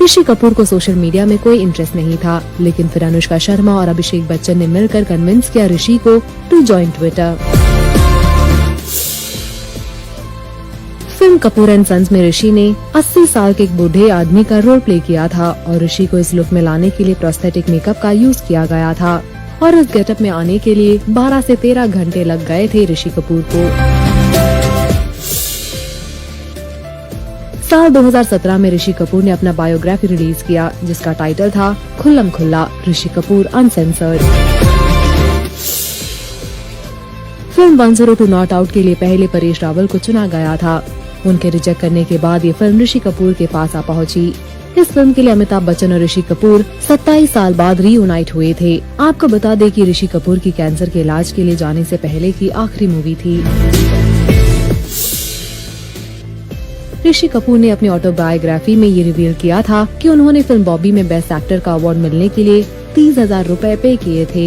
ऋषि कपूर को सोशल मीडिया में कोई इंटरेस्ट नहीं था, लेकिन फिर अनुष्का शर्मा और अभिषेक बच्चन ने मिलकर कन्विंस किया ऋषि को to join Twitter. Film Kapoor and sons में ऋषि ने 80 साल के एक बूढ़े आदमी का रोल प्ले किया था और ऋषि को इस लुक में लाने के लिए प्रोस्थेटिक मेकअप का यूज किया गया था और इस गेटअप में आने के लिए 12 से 13 घंटे लग गए थे ऋषि कपूर को। साल 2017 में ऋषि कपूर ने अपना बायोग्राफी रिलीज किया जिसका टाइटल था खुल्लम खुल्ला Rishi Kapoor uncensored. Film 102 not out के लिए पहले परेश रावल को चुना गया था। उनके रिजेक्ट करने के बाद ये फिल्म ऋषि कपूर के पास आ पहुंची। इस फिल्म के लिए अमिताभ बच्चन और ऋषि कपूर 27 साल बाद रीयूनाइट हुए थे। आपको बता दें कि ऋषि कपूर की कैंसर के इलाज के लिए जाने से पहले की आखिरी मूवी थी। ऋषि कपूर ने अपनी ऑटोबायोग्राफी में ये रिवील किया था कि उन्होंने फिल्म बॉबी में बेस्ट एक्टर का अवार्ड मिलने के लिए 30,000 रुपए पे किए थे।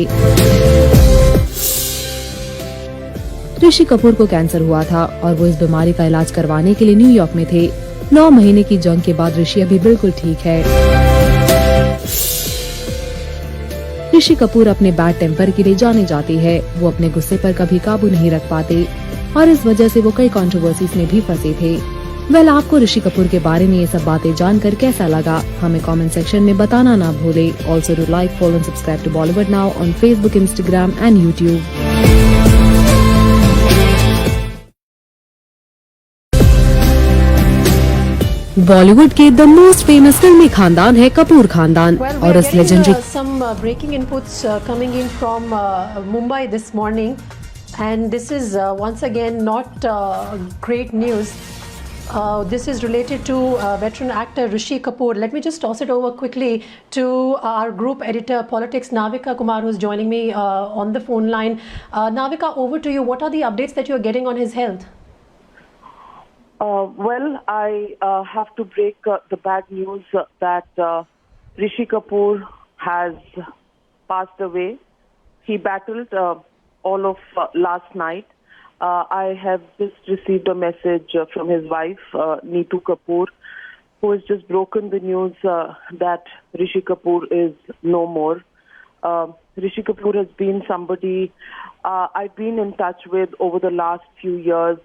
ऋषि कपूर को कैंसर हुआ था और वो इस बीमारी का इलाज करवाने के लिए न्यूयॉर्क में थे। 9 महीने की जंग के बाद ऋषि अभी बिल्कुल ठीक है। ऋषि कपूर अपने बैड टेम्पर के लिए जाने जाते हैं। वो अपने गुस्से पर कभी काबू नहीं रख पाते और इस वजह से वो कई कंट्रोवर्सीज में भी फंसे थे। आपको ऋषि कपूर के बारे में ये सब बातें जानकर कैसा लगा, हमें कमेंट सेक्शन में बताना ना भूले। Also do like, follow and subscribe to Bollywood now on Facebook, Instagram and YouTube. Bollywood के द मोस्ट फेमस फिल्मी खानदान है कपूर खानदान और इस legendary some breaking inputs coming in from Mumbai this morning, and this is once again not great news. This is related to veteran actor Rishi Kapoor. Let me just toss it over quickly to our group editor politics Navika Kumar, who's joining me on the phone line. Navika, over to you. What are the updates that you're getting on his health? Well, I have to break the bad news that Rishi Kapoor has passed away. He battled all of last night. I have just received a message from his wife, Neetu Kapoor, who has just broken the news that Rishi Kapoor is no more. Rishi Kapoor has been somebody I've been in touch with over the last few years.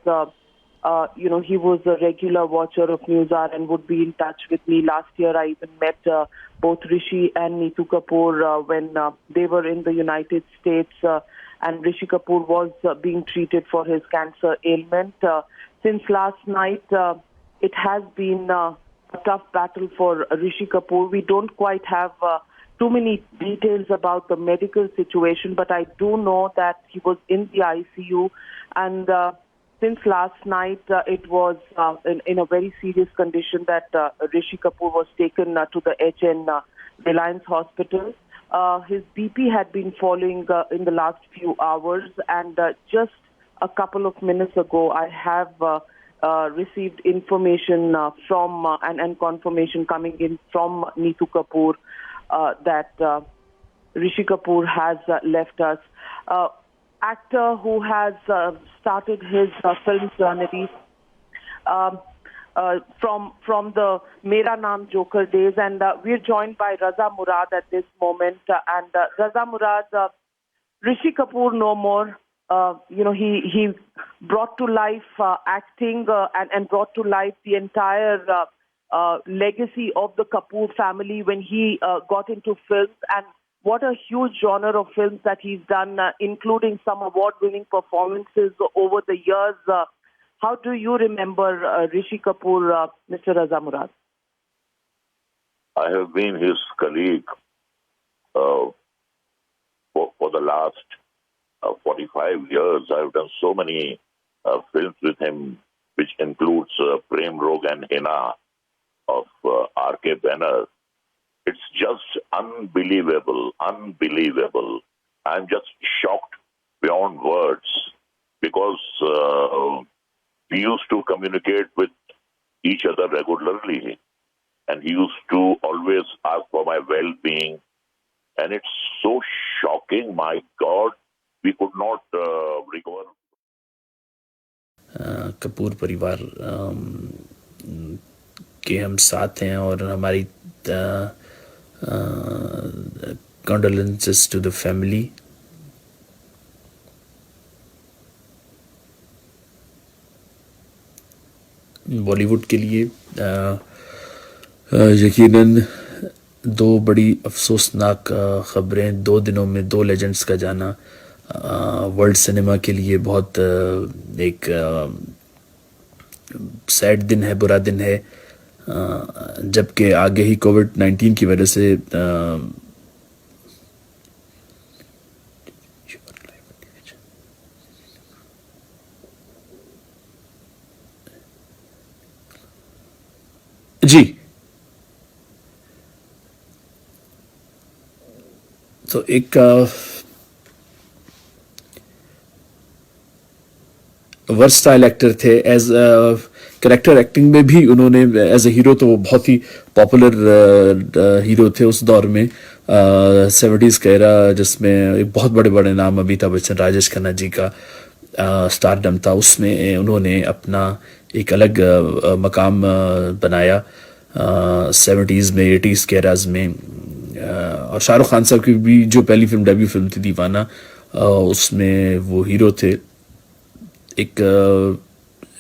He was a regular watcher of Newshour and would be in touch with me. Last year, I even met both Rishi and Neetu Kapoor when they were in the United States, and Rishi Kapoor was being treated for his cancer ailment. Since last night, it has been a tough battle for Rishi Kapoor. We don't quite have too many details about the medical situation, but I do know that he was in the ICU, and since last night, it was in a very serious condition that Rishi Kapoor was taken to the HN Reliance Hospital. His BP had been falling in the last few hours, and just a couple of minutes ago, I have received information from and confirmation coming in from Neetu Kapoor that Rishi Kapoor has left us. Actor who has started his film journey from the Mera Naam Joker days, and we're joined by Raza Murad at this moment. And Raza Murad, Rishi Kapoor no more. He brought to life acting and brought to life the entire legacy of the Kapoor family when he got into films, and what a huge genre of films that he's done, including some award-winning performances over the years. How do you remember Rishi Kapoor, Mr. Raza Murad? I have been his colleague for the last 45 years. I've done so many films with him, which includes Prem Rog and Hina of R.K. Banner. It's just unbelievable. I'm just shocked beyond words because we used to communicate with each other regularly, and he used to always ask for my well-being, and it's so shocking. My God, we could not recover. Kapoor परिवार के हम साथ हैं और हमारी condolences to the family. Bollywood के लिए यकीनन दो बड़ी अफसोसनाक ख़बरें, 2 दिनों में 2 लेजेंड्स का जाना वर्ल्ड सिनेमा के लिए बहुत एक सैड दिन है, बुरा दिन है, जबकि आगे ही कोविड-19 की वजह से जी तो एक वर्सटाइल एक्टर थे। एज कैरेक्टर एक्टिंग में भी उन्होंने एज ए हीरो तो वो बहुत ही पॉपुलर हीरो थे उस दौर में, 70s का एरा जिसमें एक बहुत बड़े बड़े नाम अमिताभ बच्चन, राजेश खन्ना जी का स्टारडम था, उसमें उन्होंने अपना एक अलग मकाम बनाया 70s में, 80s के एराज में। और शाहरुख खान साहब की भी जो पहली फिल्म, डेब्यू फिल्म थी दीवाना, उसमें वो हीरो थे। एक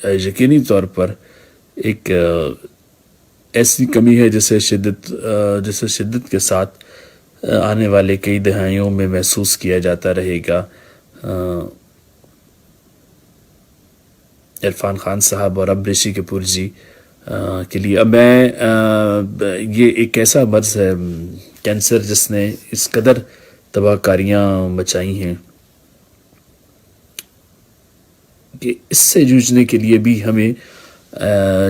यकीनी तौर पर एक ऐसी कमी है जिसे शिद्दत के साथ आने वाले कई दहाइयों में महसूस किया जाता रहेगा। इरफान खान साहब और अब ऋषि कपूर जी के लिए। अब मैं ये एक ऐसा मर्ज है, कैंसर, जिसने इस कदर तबाहकारियाँ मचाई हैं कि इससे जूझने के लिए भी हमें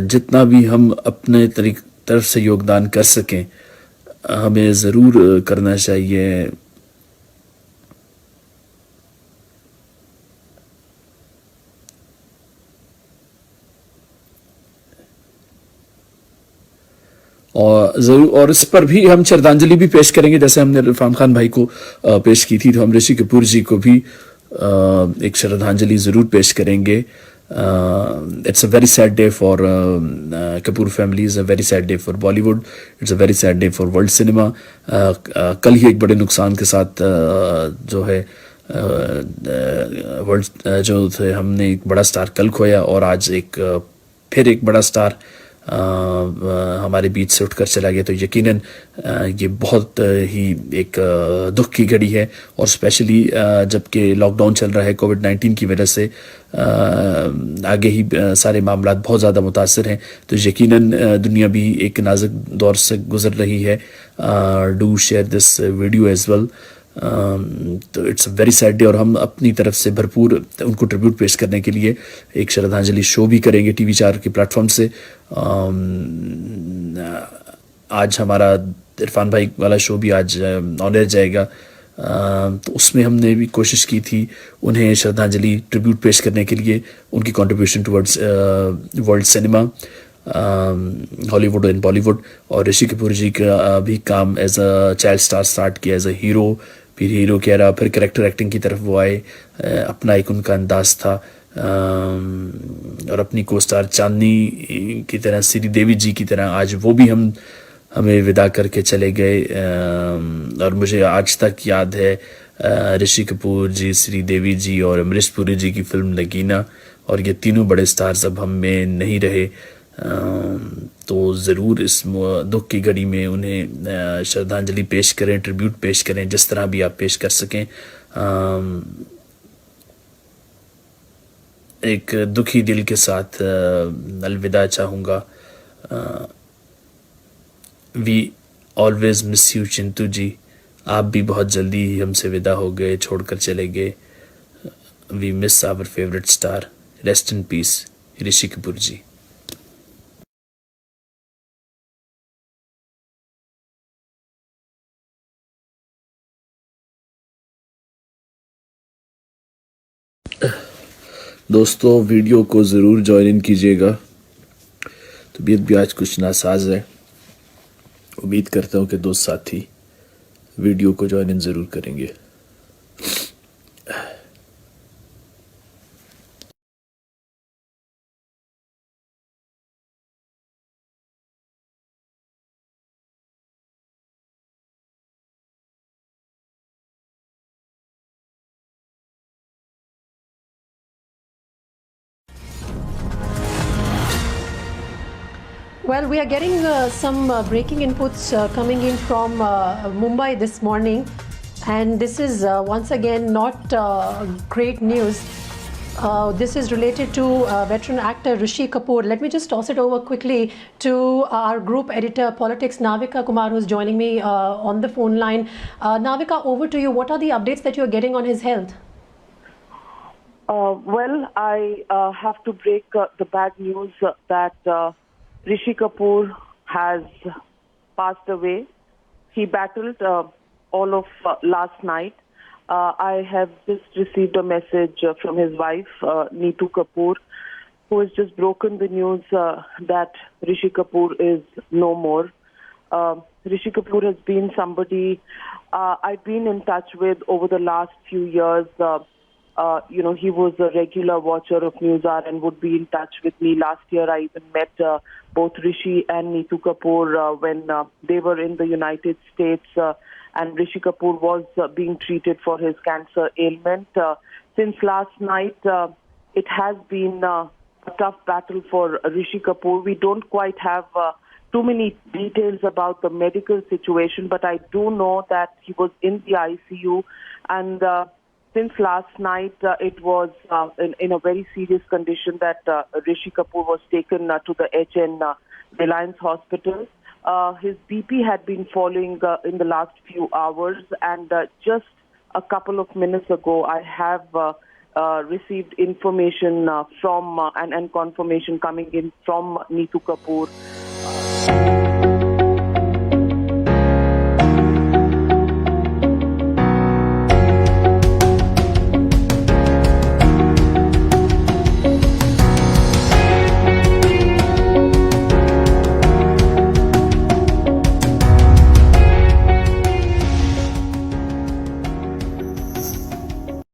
जितना भी हम अपने तरफ से योगदान कर सकें हमें ज़रूर करना चाहिए। और जरूर, और इस पर भी हम श्रद्धांजलि भी पेश करेंगे, जैसे हमने इरफान खान भाई को पेश की थी, तो हम ऋषि कपूर जी को भी एक श्रद्धांजलि जरूर पेश करेंगे. It's a very sad day for Kapoor family. It's a very sad day for Bollywood. It's a very sad day for world cinema. कल ही एक बड़े नुकसान के साथ जो है वर्ल्ड जो थे, हमने एक बड़ा स्टार कल खोया, और आज फिर एक बड़ा स्टार हमारे बीच से उठकर चला गया. तो यकीनन ये बहुत ही एक दुख की घड़ी है, और स्पेशली जबकि लॉकडाउन चल रहा है कोविड-19 की वजह से, आगे ही सारे मामलात बहुत ज़्यादा मुतासर हैं. तो यकीनन दुनिया भी एक नाजुक दौर से गुजर रही है. Do share this video as well. तो it's a very sad day, और हम अपनी तरफ से भरपूर उनको ट्रिब्यूट पेश करने के लिए एक श्रद्धांजलि शो भी करेंगे TV4 के प्लेटफॉर्म से. आज हमारा इरफान भाई वाला शो भी आज ऑन एयर जाएगा, तो उसमें हमने भी कोशिश की थी उन्हें श्रद्धांजलि ट्रिब्यूट पेश करने के लिए, उनकी contribution towards world cinema, Hollywood and Bollywood. और ऋषि कपूर जी का भी काम as a child star start किया, एज अ हीरो, फिर हीरो कह रहा, फिर कैरेक्टर एक्टिंग की तरफ वो आए. अपना एक उनका अंदाज था, और अपनी को स्टार चांदनी की तरह, श्रीदेवी जी की तरह आज वो भी हमें विदा करके चले गए. और मुझे आज तक याद है ऋषि कपूर जी, श्रीदेवी जी और अमरीश पुरी जी की फिल्म नगीना, और ये तीनों बड़े स्टार्स अब हम में नहीं रहे. तो ज़रूर इस दुख की घड़ी में उन्हें श्रद्धांजलि पेश करें, ट्रिब्यूट पेश करें, जिस तरह भी आप पेश कर सकें. एक दुखी दिल के साथ अलविदा चाहूँगा. We always miss you Chintu ji. आप भी बहुत जल्दी ही हमसे विदा हो गए, छोड़कर चले गए. We miss our favourite star. Rest in peace Rishi Kapoor ji. दोस्तों, वीडियो को ज़रूर ज्वाइन इन कीजिएगा. तबीयत भी आज कुछ नासाज है. उम्मीद करता हूँ कि दोस्त साथी वीडियो को ज्वाइन इन ज़रूर करेंगे. Well, we are getting some breaking inputs coming in from Mumbai this morning, and this is once again not great news. This is related to veteran actor Rishi Kapoor. Let me just toss it over quickly to our group editor, politics, Navika Kumar, who's joining me on the phone line. Navika, over to you. What are the updates that you're getting on his health? Well, I have to break the bad news that Rishi Kapoor has passed away. He battled all of last night. I have just received a message from his wife, Neetu Kapoor, who has just broken the news that Rishi Kapoor is no more. Rishi Kapoor has been somebody I've been in touch with over the last few years. He was a regular watcher of Newshour and would be in touch with me. Last year, I even met both Rishi and Neetu Kapoor when they were in the United States, and Rishi Kapoor was being treated for his cancer ailment. Since last night, it has been a tough battle for Rishi Kapoor. We don't quite have too many details about the medical situation, but I do know that he was in the ICU, and since last night, it was in a very serious condition that Rishi Kapoor was taken to the HN Reliance Hospital. His BP had been falling in the last few hours, and just a couple of minutes ago, I have received information from and confirmation coming in from Neetu Kapoor.